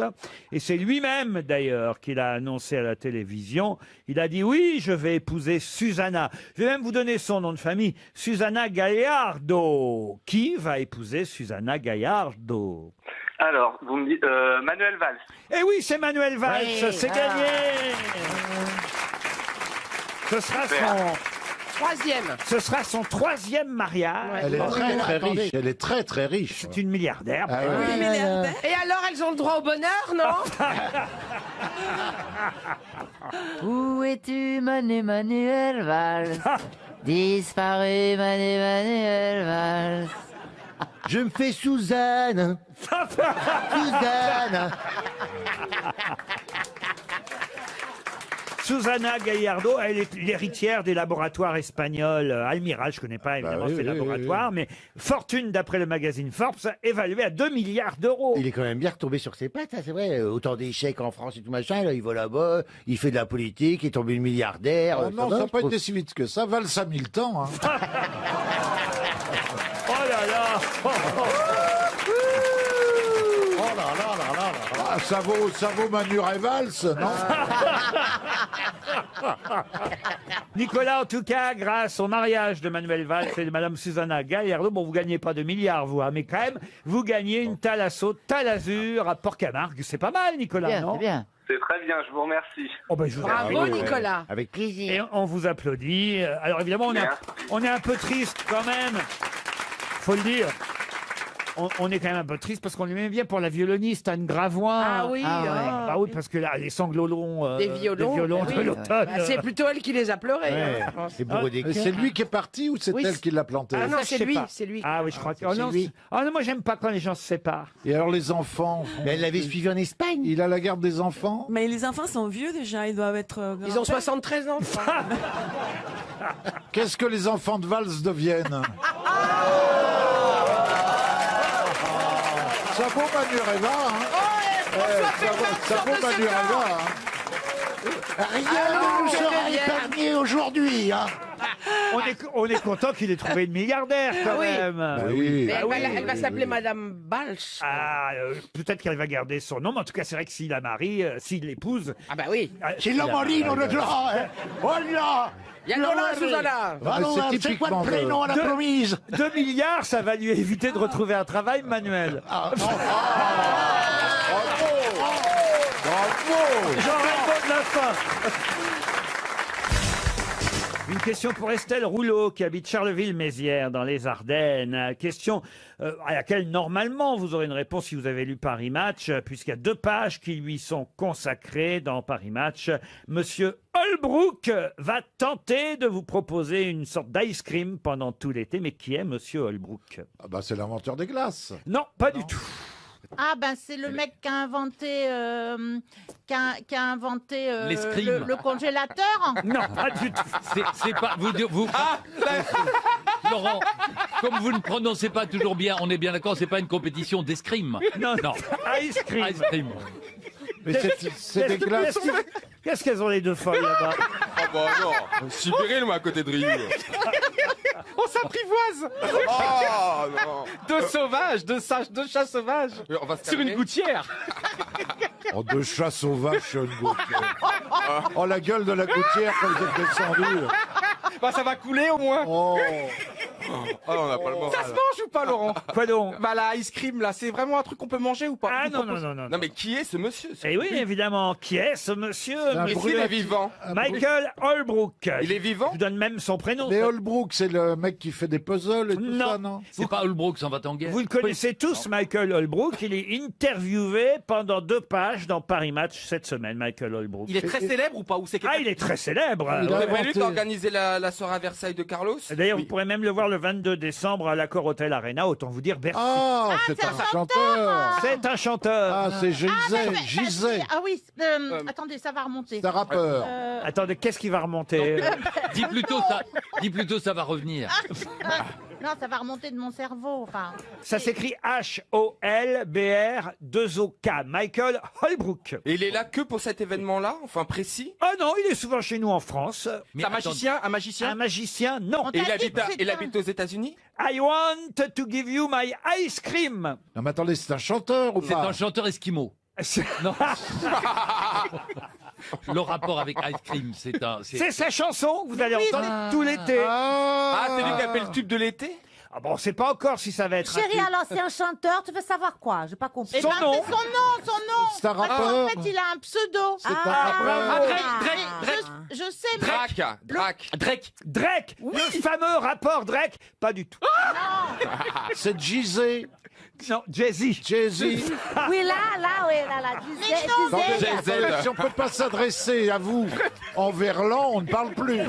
et c'est lui-même d'ailleurs qui l'a annoncé à la télévision. Il a dit oui, je vais épouser Susanna. Je vais même vous donner son nom de famille, Susanna Gallardo. Qui va épouser Susanna Gallardo? Alors, vous me dites Manuel Valls. Eh oui, c'est Manuel Valls, Oui. c'est Ah. gagné. Ce sera son troisième mariage. Elle est très très riche. Elle est très très riche. C'est une milliardaire. Ah oui. Et alors, elles ont le droit au bonheur, non? Où es-tu, Manuel Valls? Disparu, Manuel Valls. Je me fais Suzanne. Suzanne. Susanna Gallardo, elle est l'héritière des laboratoires espagnols Almiral. Je connais pas évidemment oui, ces oui, laboratoires, mais fortune d'après le magazine Forbes, évaluée à 2 milliards d'euros. Il est quand même bien retombé sur ses pattes, hein, c'est vrai. Autant d'échecs en France et tout machin. Là, il va là-bas, il fait de la politique, il est tombé milliardaire. Oh non, va, ça n'a je pas trouve. été si vite que ça. Valls a mis le temps. Hein. Oh là là. Oh là là là là là. Ah, ça vaut Manuel Valls, non Nicolas, en tout cas, grâce au mariage de Manuel Valls et de Madame Susanna Gallardo, bon, vous gagnez pas 2 milliards, vous, hein, mais quand même, vous gagnez une Thalasso Talazur à Port-Camargue. C'est pas mal, Nicolas, Bien, non? c'est bien. C'est très bien, je vous remercie. Oh ben, je vous Bravo, applaudis. Nicolas. Avec plaisir. Et on vous applaudit. Alors évidemment, on est un peu triste quand même. Faut le dire. On est quand même un peu triste parce qu'on lui met bien pour la violoniste Anne Gravoin. Ah oui, Ah ouais. ah. Bah oui, parce que là, les sanglots longs Des violons, de oui. l'automne. Bah, c'est plutôt elle qui les a pleurés. Ouais, hein, je pense. c'est bourré des Et c'est cœurs. lui qui est parti ou c'est Oui, elle qui l'a planté Ah non, je c'est sais lui, pas. c'est lui. Ah oui, je crois que... Oh c'est non, lui. oh non, moi j'aime pas quand les gens se séparent. Et alors les enfants Mais elle l'avait suivi en Espagne. Il a la garde des enfants Mais les enfants sont vieux déjà, ils doivent être. Ils ont 73 ans. je crois. Qu'est-ce que les enfants de Valls deviennent Ça vaut Manureva, hein ça vaut Manureva, hein Rien ne nous sera épargné aujourd'hui. Hein. on est content qu'il ait trouvé une milliardaire quand Oui. même. Mais Bah oui. elle va s'appeler Madame Balch. Ah, peut-être qu'elle va garder son nom, mais en tout cas, c'est vrai que s'il la marie, s'il l'épouse. Ah bah oui. Si lo marino de là, oh là. Il y a Lola, Susanna. Alors, c'est quoi le prénom à la promise 2 milliards, ça va lui éviter de retrouver un travail, Manuel. J'en réponds de la fin. Une question pour Estelle Rouleau qui habite Charleville-Mézières dans les Ardennes. Question à laquelle normalement vous aurez une réponse si vous avez lu Paris Match, puisqu'il y a 2 pages qui lui sont consacrées dans Paris Match. Monsieur Holbrook va tenter de vous proposer une sorte d'ice cream pendant tout l'été. Mais qui est Monsieur Holbrook? Ah bah c'est l'inventeur des glaces. Non, pas du tout. Ah ben c'est le mec qui a inventé L'escrime. le congélateur. Non, pas du tout. C'est pas vous. Laurent, comme vous ne prononcez pas toujours bien, on est bien d'accord, c'est pas une compétition d'escrime. Non, ice cream. Ice cream. Mais c'est des glaces. Qu'est-ce qu'elles ont les 2 folles là-bas? Ah bah non, Sibéril, moi, à côté de Rio. On s'apprivoise. Oh non. 2 sauvages, 2 chats sauvages. Mais on va se Sur une calmer. gouttière. Oh, 2 chats sauvages sur une gouttière. Oh, la gueule de la gouttière quand vous êtes descendu. Bah ça va couler au moins. Oh. Oh, on n'a pas le moral. Ça se mange ou pas, Laurent? Quoi donc? Bah la ice cream là, c'est vraiment un truc qu'on peut manger ou pas? Ah Il non, propose- non, non, non. Non mais qui est ce monsieur? Eh oui, évidemment. Qui est ce monsieur? un Est-ce qu'il est vivant? Michael Holbrook. Il est vivant? Je vous donne même son prénom. Mais Holbrook, c'est le mec qui fait des puzzles et tout Non. ça, non? C'est pas Holbrook, s'en va en guerre. Vous le connaissez tous, Michael Holbrook. Il est interviewé pendant 2 pages dans Paris Match cette semaine, Michael Holbrook. Il est très célèbre ou pas? Ou c'est quelqu'un Ah, il est très célèbre. Il C'est a pas lui inventé- qui a organisé la soirée à Versailles de Carlos? D'ailleurs, vous pourrez même le voir le 22 décembre à l'Accor Hotel Arena. Autant vous dire Bercy. Ah, c'est un chanteur. C'est un chanteur. Ah, c'est Gisèle. Ah oui, attendez, ça va remonter. C'est un rappeur. Attendez, qu'est-ce qui va remonter? Dis plutôt ça va revenir. Non, ça va remonter de mon cerveau. Enfin, Ça s'écrit Holbr2OK. Michael Holbrook. Et il est là que pour cet événement-là, enfin précis? Ah non, il est souvent chez nous en France. Mais un magicien, un Un magicien. magicien, non. Et t'a dit que c'était il habite aux États-Unis? I want to give you my ice cream. Non, mais attendez, c'est un chanteur ou C'est pas? un chanteur esquimau. Non. Le rapport avec Ice Cream, C'est sa chanson que vous allez entendre tout l'été. Ah, c'est lui qui a fait le tube de l'été? Ah bon, on sait pas encore si ça va être un Chérie, tube. alors c'est un chanteur, tu veux savoir quoi? J'ai pas compris. Eh ben, nom. c'est son nom. C'est un Parce qu'en rappeur. fait, il a un pseudo. C'est un rappeur. Je sais, mais Drake. Le fameux rapport Drake. Pas du tout. C'est Gisèle. Non, Jay-Z. Jay-Z. Oui, là, Mais non, Attendez, si on peut pas s'adresser à vous en verlan, on ne parle plus.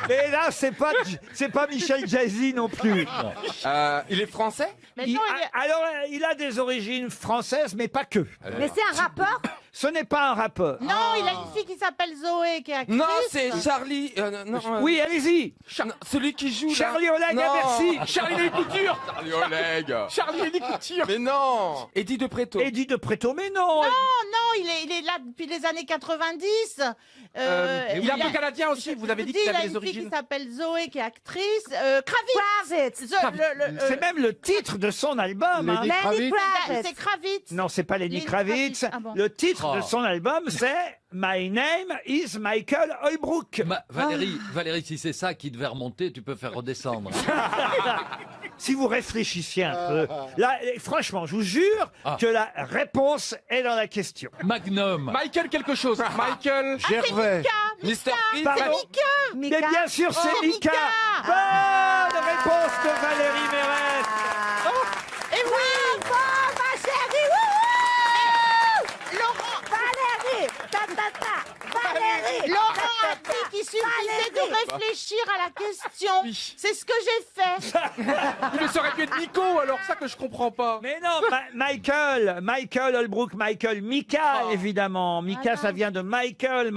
Mais là, c'est pas Michel Jay-Z non plus. Il est français? Mais Il non, alors, il a des origines françaises, mais pas que. Mais c'est un rappeur? Ce n'est pas un rappeur. non, il a une fille qui s'appelle Zoé, qui est actrice. Non, c'est Charlie. Oui, allez-y. Non, celui qui joue là. Charlie Oleg Non. à Bercy. Charlie Couture. Charlie Oleg. Charlie et Couture. Mais non. Eddie de Préto. Eddie de Préto, mais non. Non, il est là depuis les années 90. Il est un peu canadien aussi, vous avez dit qu'il il a avait une des fille qui origines. s'appelle Zoé, qui est actrice. Kravitz. C'est même le titre de son album. hein. Lenny Kravitz. C'est Kravitz. Non, c'est pas Lenny Lenny Kravitz. Kravitz. Ah bon. Le titre de Oh. son album, c'est My Name is Michael Holbrook. Valérie, si c'est ça qui devait remonter, tu peux faire redescendre. Si vous réfléchissiez un peu, là, franchement, je vous jure que la réponse est dans la question. Magnum. Michael quelque chose. Michael. Gervais. Mr. Freeze. Pardon. Mais bien sûr, c'est Mika. Bonne réponse de Valérie Mérès. Et oui. Ma chérie! Laurent. Valérie! Valérie! Laurent a dit qu'il suffisait de réfléchir à la question. C'est ce que j'ai fait. Mais ça aurait pu être Nico, alors ça que je comprends pas. Mais non, Michael Holbrook, Michael Mika, évidemment. Mika, ça vient de Michael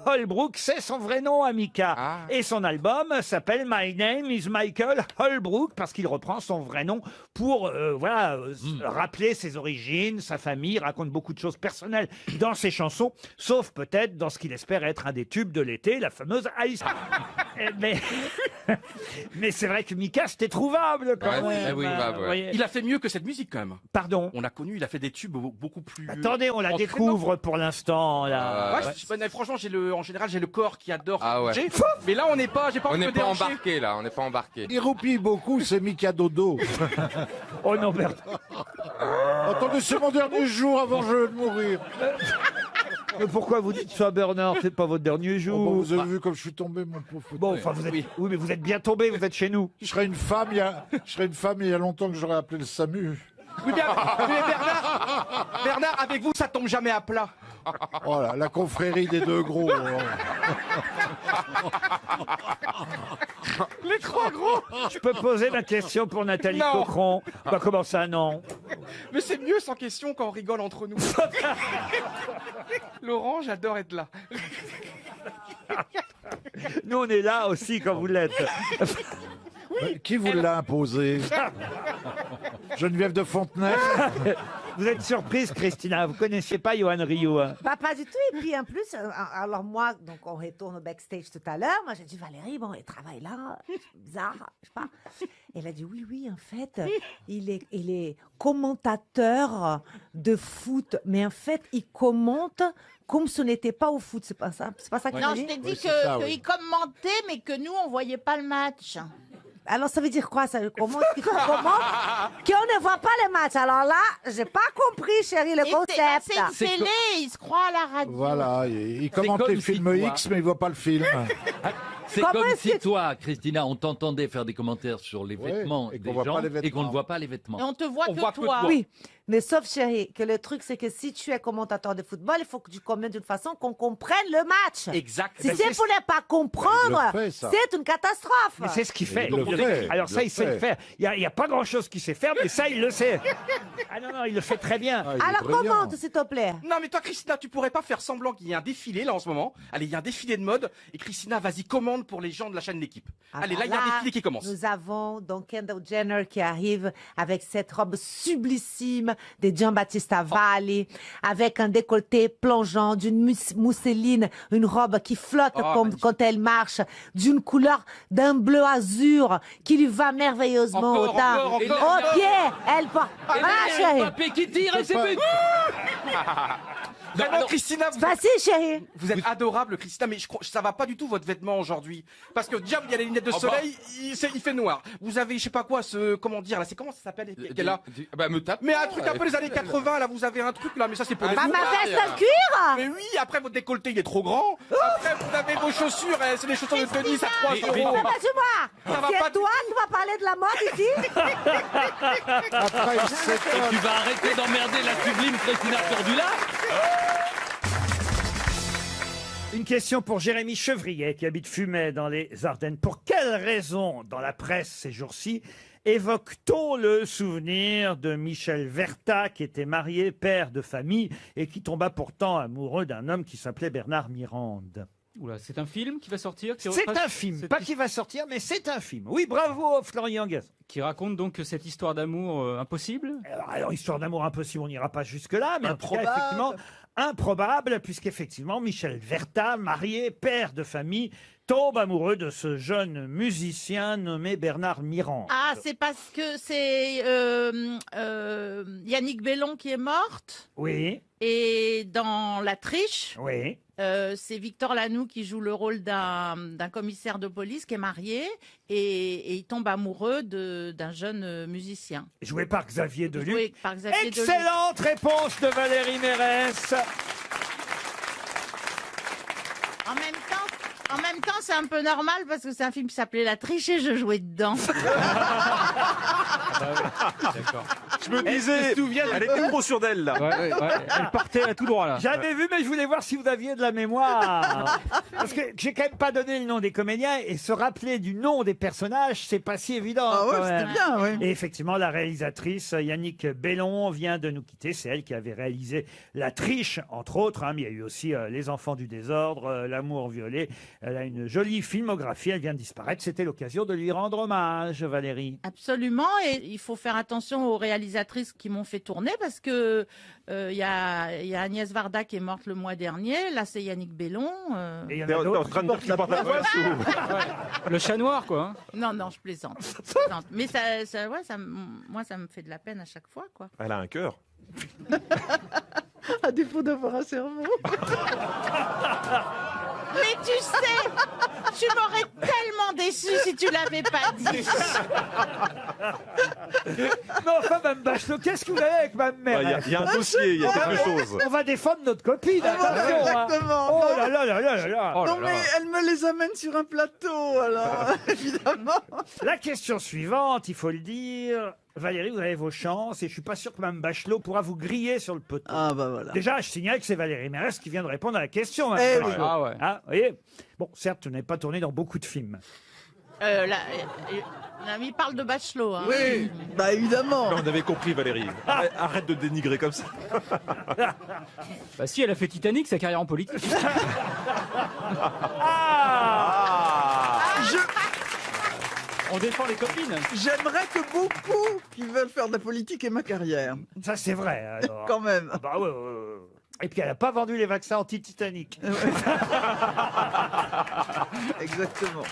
Holbrook, c'est son vrai nom à Mika. Et son album s'appelle My Name is Michael Holbrook, parce qu'il reprend son vrai nom pour rappeler ses origines, sa famille, raconte beaucoup de choses personnelles dans ses chansons, sauf peut-être dans ce qu'il espère être un des tubes de l'été, la la fameuse Alice. mais mais c'est vrai que Mika, c'était trouvable quand Ouais, même. oui, vous voyez. Il a fait mieux que cette musique quand même. Pardon. On a connu, il a fait des tubes beaucoup plus. Attendez, on la découvre pour l'instant. Là. Ouais, franchement, en général, j'ai le corps qui adore. Ah ouais. bouger. Mais là, j'ai pas On envie de n'est me pas déhancher. embarqué là, on n'est pas embarqué. Il roupille beaucoup, c'est Mika Dodo. Oh non, Bert. Attendez, c'est mon dernier jour avant de mourir. Mais pourquoi vous dites ça, Bernard? C'est pas votre dernier jour. Oh, bah, vous avez vu comme je suis tombé, mon pauvre. Bon, enfin, vous êtes... Oui, mais vous êtes bien tombé, vous êtes chez nous. Je serais une femme, il y a longtemps que j'aurais appelé le SAMU. Oui, mais Bernard, avec vous, ça tombe jamais à plat. Oh là, la confrérie des deux gros. Les trois gros. Je peux poser ma question pour Nathalie Non. Cochron. Bah, comment ça, non? Mais c'est mieux sans question quand on rigole entre nous. Laurent, j'adore être là. Nous, on est là aussi quand vous l'êtes. Qui vous l'a imposé? Geneviève de Fontenay? Vous êtes surprise, Christina. Vous connaissiez pas Johan Rioux, hein? Bah, pas du tout. Et puis en plus, alors moi, donc on retourne au backstage tout à l'heure. Moi, j'ai dit, Valérie, bon, elle travaille là. C'est bizarre, je sais pas. Elle a dit, oui, en fait, il est commentateur de foot. Mais en fait, il commente comme ce n'était pas au foot. C'est pas ça qu'il Non, a je dit? t'ai dit qu'il commentait, mais que nous, on voyait pas le match. Alors, ça veut dire quoi, ça? Comment qu'on ne voit pas les matchs? Alors là, j'ai pas compris, chérie, le concept. C'est une télé, il se croit à la radio. Voilà, il commente comme les si films toi- X, mais il voit pas le film. C'est Comment comme est-ce si que- toi, Christina, on t'entendait faire des commentaires sur les vêtements et des qu'on voit gens pas les vêtements. et qu'on ne voit pas les vêtements. Et on te voit On que voit que toi. toi. Oui, mais sauf, chérie, que le truc, c'est que si tu es commentateur de football, il faut que tu commentes d'une façon qu'on comprenne le match. Exact. Si Ben, c'est pour ne pas comprendre, Il le fait, ça. c'est une catastrophe. Mais c'est ce qu'il fait. Il le fait, Alors ça, il il le sait le fait. faire. Il y a pas grand-chose qu'il sait faire, mais ça, il le sait. Ah non, il le fait très bien. Ah, il est Alors brillant. commente, s'il te plaît. Non, mais toi, Christina, tu pourrais pas faire semblant qu'il y ait un défilé là en ce moment. Allez, il y a un défilé de mode. Et Christina, vas-y, commande pour les gens de la chaîne L'équipe. Ah Allez, bah là, il y a un là, défilé qui commence. Nous avons donc Kendall Jenner qui arrive avec cette robe sublissime de Giambattista Valli, avec un décolleté plongeant, d'une mousseline, une robe qui flotte quand elle marche, d'une couleur d'un bleu azur qui lui va merveilleusement Encore, au teint. encore, encore. Au pied, elle porte. Et Voilà, là, chérie. Mbappé qui tire et c'est pas- but. Vraiment, Christina, Facile, chérie. vous êtes adorable, Christina, mais je crois ça va pas du tout votre vêtement aujourd'hui. Parce que déjà, il y a les lunettes de soleil, il fait noir. Vous avez, je sais pas quoi, comment dire, là, c'est comment ça s'appelle qu'elle a Bah me tape. Mais un truc un peu les années 80, là, vous avez un truc là, mais ça c'est pour les Ma fous. veste en cuir. Mais oui, après votre décolleté il est trop grand. Après vous avez vos chaussures, c'est des chaussures de tennis à 3 euros. Dis-moi, Ça va c'est pas toi qui vas parler de la mode ici? Après, il s'étonne. Et tu vas arrêter d'emmerder la sublime Christina Cordula. Une question pour Jérémy Chevrier, qui habite Fumay, dans les Ardennes. Pour quelle raison, dans la presse ces jours-ci, évoque-t-on le souvenir de Michel Verta, qui était marié, père de famille, et qui tomba pourtant amoureux d'un homme qui s'appelait Bernard Mirande? Oula, c'est un film qui va sortir C'est un film, pas qui va sortir, mais c'est un film. Oui, bravo Florian Gazan. Qui raconte donc cette histoire d'amour impossible. Alors, histoire d'amour impossible, on n'ira pas jusque-là, mais en tout cas, Improbable. effectivement, improbable, puisqu'effectivement, Michel Verta, marié, père de famille, tombe amoureux de ce jeune musicien nommé Bernard Mirande. Ah, c'est parce que c'est Yannick Bellon qui est morte. Oui, Et dans La Triche, oui. c'est Victor Lanoux qui joue le rôle d'un commissaire de police qui est marié et il tombe amoureux d'un jeune musicien. Joué par Xavier Deluc. Joué par Xavier Deluc. Excellente réponse de Valérie Mérès. En même temps, c'est un peu normal parce que c'est un film qui s'appelait La Triche et je jouais dedans. Je me disais, elle était trop sûre d'elle, là. Elle partait tout droit là. J'avais vu, mais je voulais voir si vous aviez de la mémoire. Parce que j'ai quand même pas donné le nom des comédiens et se rappeler du nom des personnages, c'est pas si évident. Ah ouais, quand c'était même. bien, ouais. Et effectivement, la réalisatrice Yannick Bellon vient de nous quitter. C'est elle qui avait réalisé La Triche, entre autres. Hein, mais il y a eu aussi Les Enfants du désordre, L'amour violé. Elle a une jolie filmographie. Elle vient de disparaître. C'était l'occasion de lui rendre hommage, Valérie. Absolument, et il faut faire attention aux réalisateurs réalisatrices qui m'ont fait tourner parce que il y a Agnès Varda qui est morte le mois dernier. Là, c'est Yannick Bellon. Et il y en a T'es en d'autres. train de dire qu'il porte la poisse ou... Le chat noir, quoi. Non, je plaisante. Mais moi, ça me fait de la peine à chaque fois, quoi. Elle a un cœur. À défaut d'avoir un cerveau. Mais tu sais, tu m'aurais tellement déçu si tu l'avais pas dit. Mais enfin, Mme Bachelot, qu'est-ce que vous avez avec Mme Mérès? Il y a un dossier, il y a quelque chose. On va défendre notre copine, attention, hein. Exactement. Oh là là là là là là. Oh là Non, là. mais elle me les amène sur un plateau, alors, évidemment. La question suivante, il faut le dire. Valérie, vous avez vos chances et je suis pas sûr que Mme Bachelot pourra vous griller sur le poteau. Ah, bah voilà. Déjà, je signale que c'est Valérie Mérès qui vient de répondre à la question. Mme Eh Bachelot. oui. Ah ouais. Ah, vous voyez. Bon, certes, vous n'avez pas tourné dans beaucoup de films. L'ami parle de Bachelot. Hein. Oui, bah évidemment. On avait compris, Valérie. Arrête de dénigrer comme ça. Bah si, elle a fait Titanic, sa carrière en politique. On défend les copines. J'aimerais que beaucoup qui veulent faire de la politique aient ma carrière. Ça, c'est vrai. Alors. Quand même. Ah bah ouais, ouais, ouais. Et puis, elle n'a pas vendu les vaccins anti-Titanic. Exactement.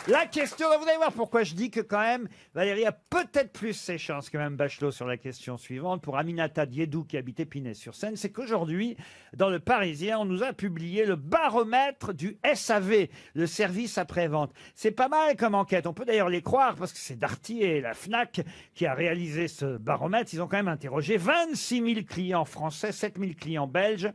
La question, vous allez voir pourquoi je dis que quand même, Valérie a peut-être plus ses chances que Mme Bachelot sur la question suivante. Pour Aminata Diédou qui habite Épinay-sur-Seine, c'est qu'aujourd'hui, dans le Parisien, on nous a publié le baromètre du SAV, le service après-vente. C'est pas mal comme enquête. On peut d'ailleurs les croire parce que c'est Darty et la FNAC qui a réalisé ce baromètre. Ils ont quand même interrogé 26 000 clients français, 7 000 clients belges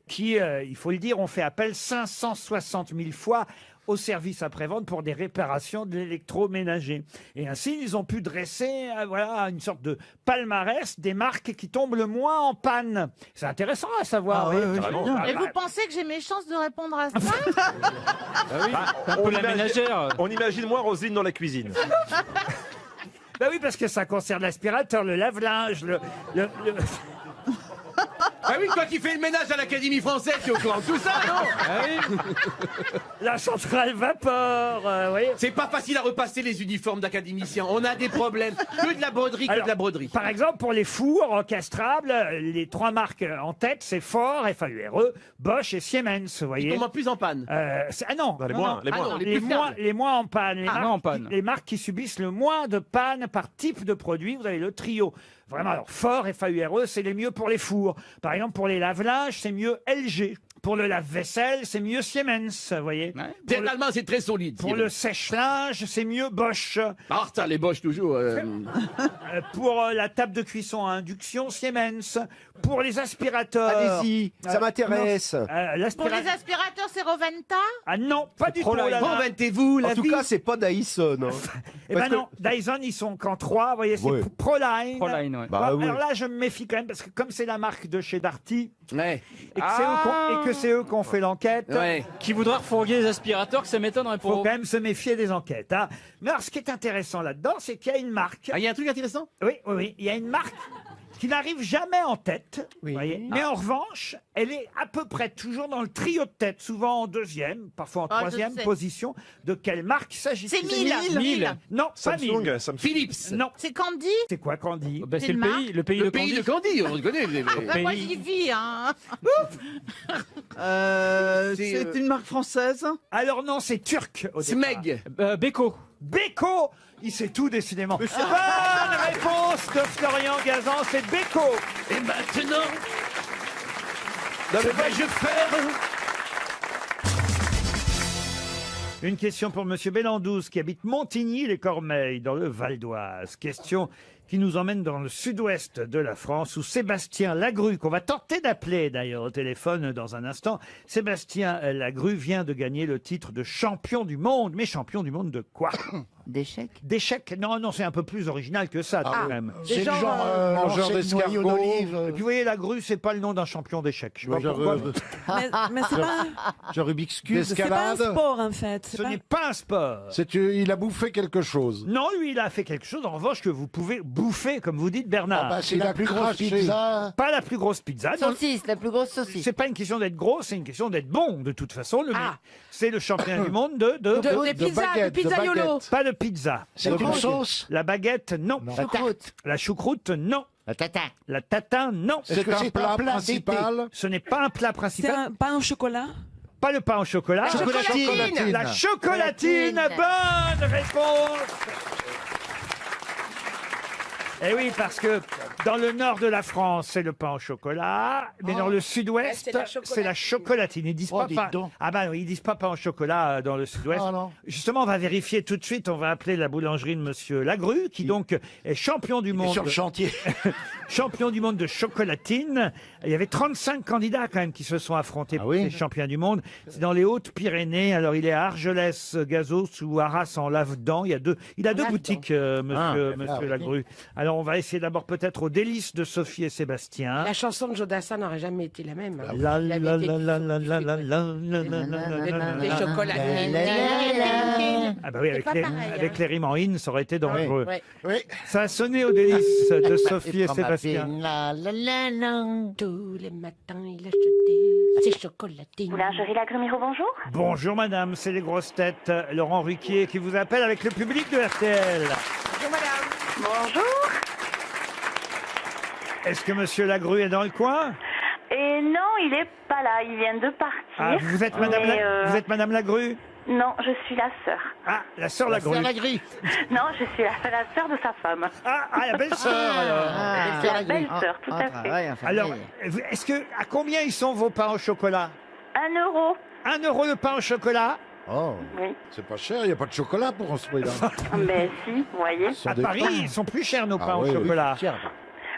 qui, il faut le dire, ont fait appel 560 000 fois au service après-vente pour des réparations de l'électroménager. Et ainsi, ils ont pu dresser voilà, une sorte de palmarès des marques qui tombent le moins en panne. C'est intéressant à savoir. Ah ouais, oui. ouais, Et vous pensez que j'ai mes chances de répondre à ça? Un peu la ménagère. On imagine moins Roselyne dans la cuisine. Ben oui, parce que ça concerne l'aspirateur, le lave-linge, le- Ah oui, quand il fait le ménage à l'Académie française, tu es au courant de tout ça, non? la centrale vapeur, vous voyez. C'est pas facile à repasser les uniformes d'académiciens. On a des problèmes. Que de la broderie, que Alors, de la broderie. Par exemple, pour les fours encastrables, les trois marques en tête, c'est Ford, FAURE, Bosch et Siemens, vous voyez. Ils tombent plus en panne. Ah non, Non, les non, moins, non. les Ah moins. non, les plus fiables. les moins en panne. Les, Ah, marques, moins en panne. les marques qui subissent le moins de panne par type de produit, vous avez le trio. Vraiment, alors Ford, FAURE, c'est les mieux pour les fours. Par exemple, pour les lave-linges, c'est mieux LG. Pour le lave-vaisselle, c'est mieux Siemens, vous voyez. Pour, le, L'allemand, c'est très solide. pour le sèche-linge, c'est mieux Bosch. Ah, ça, les Bosch, toujours. Pour la table de cuisson à induction, Siemens. Pour les aspirateurs... Allez-y, ça m'intéresse. Pour l'aspirateur... les aspirateurs, c'est Roventa? Ah non, pas du tout. là, là. Inventez-vous la En tout vie. cas, c'est pas Dyson. hein. Eh ben Parce que- non, Dyson, ils sont qu'en 3, vous voyez, c'est Ouais. Proline. Proline, ouais. Bah Bon, oui. Alors là, je me méfie quand même, parce que comme c'est la marque de chez Darty, Ouais. et que c'est eux qui ont fait l'enquête, Ouais. Qui voudra refourguer les aspirateurs, que ça m'étonnerait il faut pour. quand même se méfier des enquêtes. Hein. Mais alors, ce qui est intéressant là-dedans, c'est qu'il y a une marque. Ah, il y a un truc intéressant? Oui, oui, oui. Il y a une marque qui n'arrive jamais en tête, vous voyez. Mais en revanche, elle est à peu près toujours dans le trio de tête, souvent en deuxième, parfois en Ah, je troisième sais. position. De quelle marque s'agit-il? C'est Miele. Miele. Non, pas Miele. Samsung. Philips. Non. C'est Candy? C'est quoi Candy? Bah, C'est c'est une le marque. pays, le pays Le de pays Candy. de Candy, on le connaît. Bah, moi, pays. j'y vis, hein. C'est une marque française. Alors non, c'est turc au départ. Smeg. Beko. Beko. Il sait tout décidément. Bonne réponse de Florian Gazan, c'est Beko. Et maintenant, que vais-je faire? Une question pour Monsieur Bellandouze qui habite Montigny-les-Cormeilles dans le Val d'Oise. Question qui nous emmène dans le sud-ouest de la France où Sébastien Lagru, qu'on va tenter d'appeler d'ailleurs au téléphone dans un instant, Sébastien Lagru vient de gagner le titre de champion du monde. Mais champion du monde de quoi? D'échecs? D'échecs? Non, non, c'est un peu plus original que ça quand même. C'est le genre mangeur d'escargots. Et puis vous voyez, Lagru, c'est pas le nom d'un champion d'échecs. Je sais pas pourquoi. Mais c'est pas, Genre Rubik's Cube. c'est pas un sport en fait. Ce n'est pas un sport. Il a bouffé quelque chose. Non, lui, il a fait quelque chose, en revanche, que vous pouvez bouffer, comme vous dites, Bernard. Ah bah, c'est la plus grosse pizza. Pas la plus grosse pizza. non. Saucisse, la plus grosse saucisse. C'est pas une question d'être gros, c'est une question d'être bon, de toute façon. C'est le champion du monde de des pizzas, baguette, de pizzaiolo. Pas de pizza. C'est une sauce. La baguette, non. Choucroute. La choucroute, non. La tatin. La tatin, non. Est-ce que c'est un plat principal? Ce n'est pas un plat C'est principal. un pain au chocolat? Pas le pain au chocolat. Chocolatine. La chocolatine. Bonne réponse. Eh oui, parce que dans le nord de la France, c'est le pain au chocolat, mais dans le sud-ouest, c'est la chocolatine. Ils disent pas pain. Ah bah oui, ils disent pas pain au chocolat dans le sud-ouest. Justement, on va vérifier tout de suite. On va appeler la boulangerie de Monsieur Lagru, qui donc est champion du monde. Sur le chantier. Champion du monde de chocolatine. Il y avait 35 candidats quand même qui se sont affrontés pour ces champions du monde. C'est dans les Hautes-Pyrénées. Alors il est à Argelès-Gazos ou Arras en Lavedan. Il a deux boutiques, Monsieur Lagru. Alors on va essayer d'abord peut-être aux délices de Sophie et Sébastien. La chanson de Jodassin n'aurait jamais été la même. hein. La Il la avait été- la la la la la la Les chocolatines. Ah bah oui, C'est pas pareil, avec les rimes en in, ça aurait été dangereux. Ouais. Ça a sonné aux délices de Sophie et Sébastien. Tous les matins, il achetait ses chocolatines. Boulangerie Lagrimiro, bonjour. Bonjour madame, c'est les grosses têtes. Laurent Ruquier qui vous appelle avec le public de RTL. Bonjour madame. Bonjour. Est-ce que monsieur Lagru est dans le coin? Et non, il est pas là, il vient de partir. Ah, vous êtes madame, vous êtes madame Lagru? Non, je suis la sœur. Ah, la sœur Lagru. Non, je suis la sœur de sa femme. Ah, la belle-sœur alors. La belle-sœur, tout à fait. Alors, est-ce que à combien ils sont vos pains au chocolat? 1 euro. 1 euro le pain au chocolat? Oh, Oui. c'est pas cher, il n'y a pas de chocolat pour ce prix-là. Mais si, vous voyez. À Paris, ils sont plus chers nos pains au oui, oui. chocolat.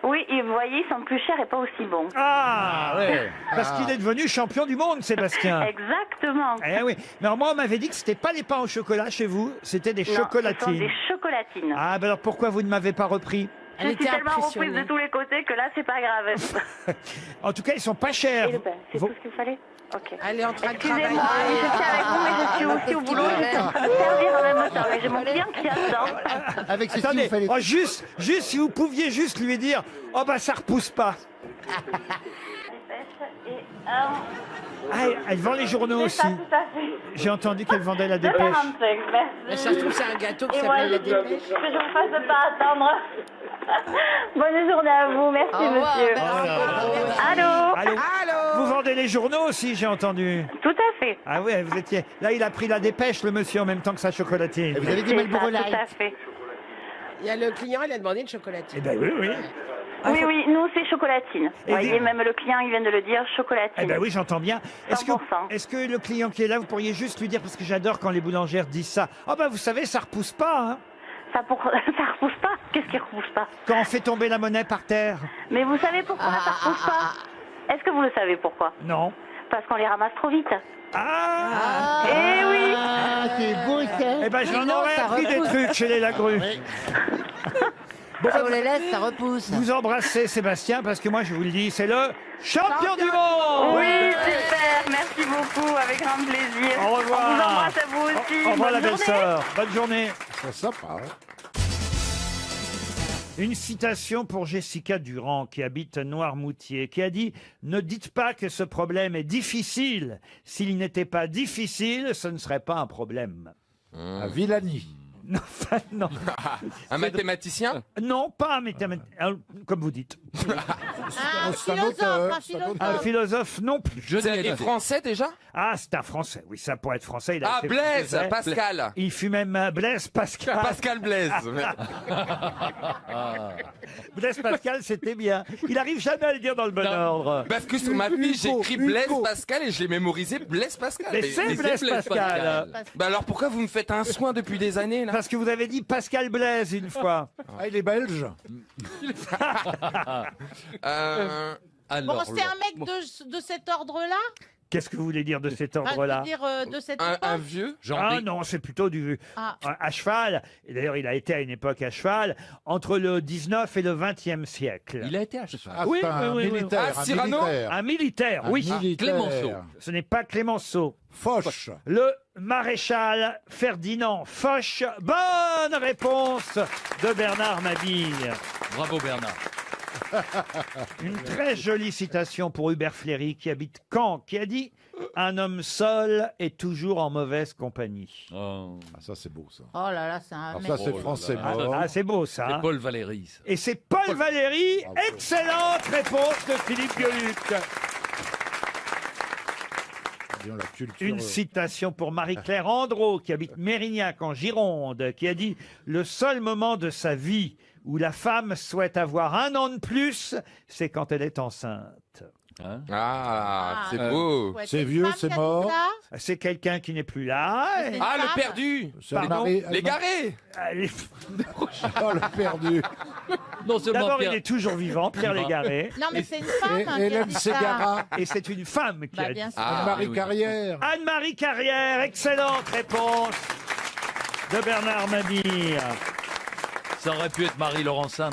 Oui, et vous voyez, ils sont plus chers et pas aussi bons. Ah, ouais. Parce qu'il est devenu champion du monde, Sébastien. Exactement. Eh oui. Mais alors moi, on m'avait dit que c'était pas les pains au chocolat chez vous, c'était des Non, ce sont chocolatines. des chocolatines. Ah, ben alors pourquoi vous ne m'avez pas repris? Je suis tellement reprise de tous les côtés que là, c'est pas grave. En tout cas, ils sont pas chers. Et le pain, c'est tout ce qu'il fallait. Ok. Elle est en train de Excusez-moi, travailler. je suis avec vous, mais je suis aussi au boulot. Je suis en train de servir en même temps. Mais j'ai mon client qui attend. Avec ceci, Attendez, il fallait... oh, juste si vous pouviez juste lui dire, oh bah ça repousse pas. Ah, elle vend les journaux aussi. C'est ça, tout à fait. J'ai entendu qu'elle vendait la dépêche. 2,45, merci. Mais ça se trouve, c'est un gâteau qui Et moi, s'appelle la je dépêche. que je vous fasse pas attendre. Bonne journée à vous, merci monsieur. Allô. Vous vendez les journaux aussi, j'ai entendu. Tout à fait. Ah ouais, vous étiez. Là, il a pris la dépêche, le monsieur, en même temps que sa chocolatine. Vous avez dit C'est Marlboro ça, Light. tout à fait. Il y a le client, il a demandé une chocolatine. Eh ben oui, oui. Oui, oui, nous c'est chocolatine. Vous voyez, même le client, il vient de le dire, chocolatine. Eh ben oui, j'entends bien. 100%. Est-ce que le client qui est là, vous pourriez juste lui dire, parce que j'adore quand les boulangères disent ça. Oh ben vous savez, ça repousse pas, hein. Ça repousse pas. Qu'est-ce qui repousse pas? Quand on fait tomber la monnaie par terre. Mais vous savez pourquoi ça repousse pas? Est-ce que vous le savez pourquoi? Non. Parce qu'on les ramasse trop vite. Ah. Eh oui. Ah, c'est beau ça. Eh ben j'en aurais appris des trucs chez les Lagru. Bon, on les laisse, ça repousse. Vous embrassez Sébastien, parce que moi je vous le dis, c'est le champion du monde. Oui, super. Merci beaucoup, avec grand plaisir. Au revoir. On vous embrasse à vous aussi. Au revoir la Bonne journée. belle-sœur. Bonne journée. C'est sympa. Une citation pour Jessica Durand, qui habite Noirmoutier, qui a dit « Ne dites pas que ce problème est difficile. S'il n'était pas difficile, ce ne serait pas un problème. » À Villani. Non, enfin, non. Un mathématicien? Non, pas un mathématicien, comme vous dites. Un philosophe. Un philosophe non plus. C'est français déjà? Ah, c'est un français. Oui, ça pourrait être français. Il a Ah, été Blaise français. Pascal. Il fut même Blaise Pascal. Pascal Blaise. Blaise Pascal, c'était bien. Il arrive jamais à le dire dans le bon ordre. Parce que sur ma fiche, j'ai écrit Blaise Pascal et je l'ai mémorisé Blaise Pascal. Mais c'est Blaise Pascal. Bah alors pourquoi vous me faites un soin depuis des années là? Parce que vous avez dit Pascal Blaise une fois. Ah, il est belge. Bon, c'est un mec de cet ordre-là? Qu'est-ce que vous voulez dire de cet Ah, je veux ordre-là? dire, de cette Un époque. vieux Ah non, c'est plutôt du Ah. à cheval. Et d'ailleurs, il a été à une époque à cheval, entre le 19 et le 20e siècle. Il a été à cheval. Ah, Oui, c'est un oui, oui, oui. militaire, Ah, un Cyrano militaire. Un militaire, Un oui. militaire. Clémenceau. Ce n'est pas Clémenceau. Foch. Le maréchal Ferdinand Foch. Bonne réponse de Bernard Mabille. Bravo Bernard. Une très jolie citation pour Hubert Fléry, qui habite Caen, qui a dit « Un homme seul est toujours en mauvaise compagnie Oh. Ah, ça, c'est beau, ça. Oh là là, c'est un Alors mec. ça, c'est Oh là français là. mort. Ah, c'est beau, ça. C'est hein. Paul Valéry. ça. Et c'est Paul Valéry. Bravo. Excellente réponse de Philippe Gueluc. Disons, la culture, Une citation pour Marie-Claire Andro, qui habite Mérignac en Gironde, qui a dit « Le seul moment de sa vie où la femme souhaite avoir un an de plus, c'est quand elle est enceinte. Hein Ah, c'est beau. Ouais, C'est une vieux, femme c'est qui a dit mort. ça. C'est quelqu'un qui n'est plus là. C'est une Ah, le femme. perdu. C'est Pardon Marie- L'égaré. Allez. Oh, le perdu. Non seulement D'abord, Pierre- il est toujours vivant, Pierre Légaré. Non, mais c'est une femme Et hein, qui a Hélène dit ça. Ségara. Et c'est une femme qui Bah, a bien dit sûr. Ah, Marie oui. Carrière. Anne-Marie Carrière, excellente réponse de Bernard Mabille. Ça aurait pu être Marie Laurencin.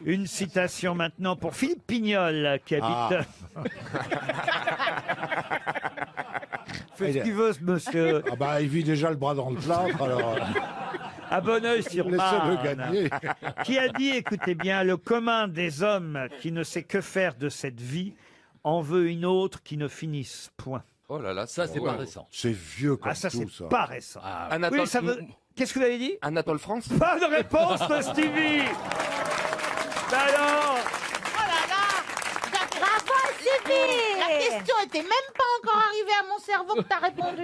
Une citation maintenant pour Philippe Pignol, qui habite... Fait ce qu'il veut, ce monsieur. Ah bah, il vit déjà le bras dans le plâtre, alors... À Bonneuil-sur-Marne. Laissez-le gagner. Qui a dit, écoutez bien, le commun des hommes qui ne sait que faire de cette vie en veut une autre qui ne finisse point. Oh là là, Ça, c'est ouais. pas récent. C'est vieux comme Ah, ça, c'est tout, ça. pas récent. Anatole, Oui, ça veut... Qu'est-ce que vous avez dit? Anatole France. Bonne réponse de Stevie. Ben alors, Oh là là. Bravo, Stevie. La question était même pas encore arrivée à mon cerveau que t'as répondu.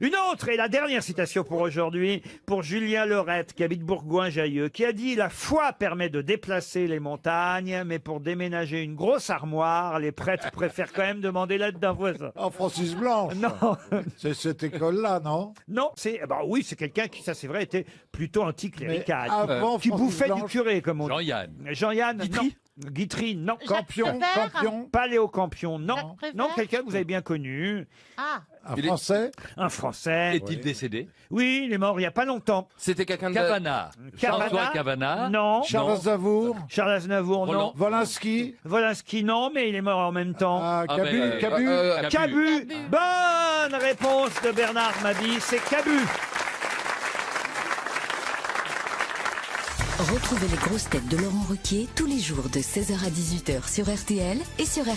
une autre et la dernière citation pour aujourd'hui, pour Julien Lorette, qui habite Bourgoin-Jallieu, qui a dit « La foi permet de déplacer les montagnes, mais pour déménager une grosse armoire, les prêtres préfèrent quand même demander l'aide d'un voisin. Oh, Francis Blanche. » Non, C'est cette école-là, non? non, c'est bah oui, c'est quelqu'un qui, ça c'est vrai, était plutôt anticlérical, Mais avant qui Francis bouffait du Blanche- curé, comme on dit. Jean-Yann. Jean-Yann, Guitry non. Guitry, non. Campion, Prévert. Campion. Pas Léo Campion, non. Jacques Prévert. Non, quelqu'un que vous avez bien connu. Ah, Un Il est- Français. Un Français. Est-il décédé? Oui, il est mort il n'y a pas longtemps. C'était quelqu'un de... Cavana. Cavana. François Cavana. Non. Charles Non. Aznavour. Charles Aznavour, non. Roland. Volinsky. Volinsky, non, mais il est mort en même temps. Ah, Ah, Cabu. ben, Cabu. Cabu. Cabu. Bonne réponse de Bernard Mabille, c'est Cabu. Retrouvez les grosses têtes de Laurent Ruquier tous les jours de 16h à 18h sur RTL et sur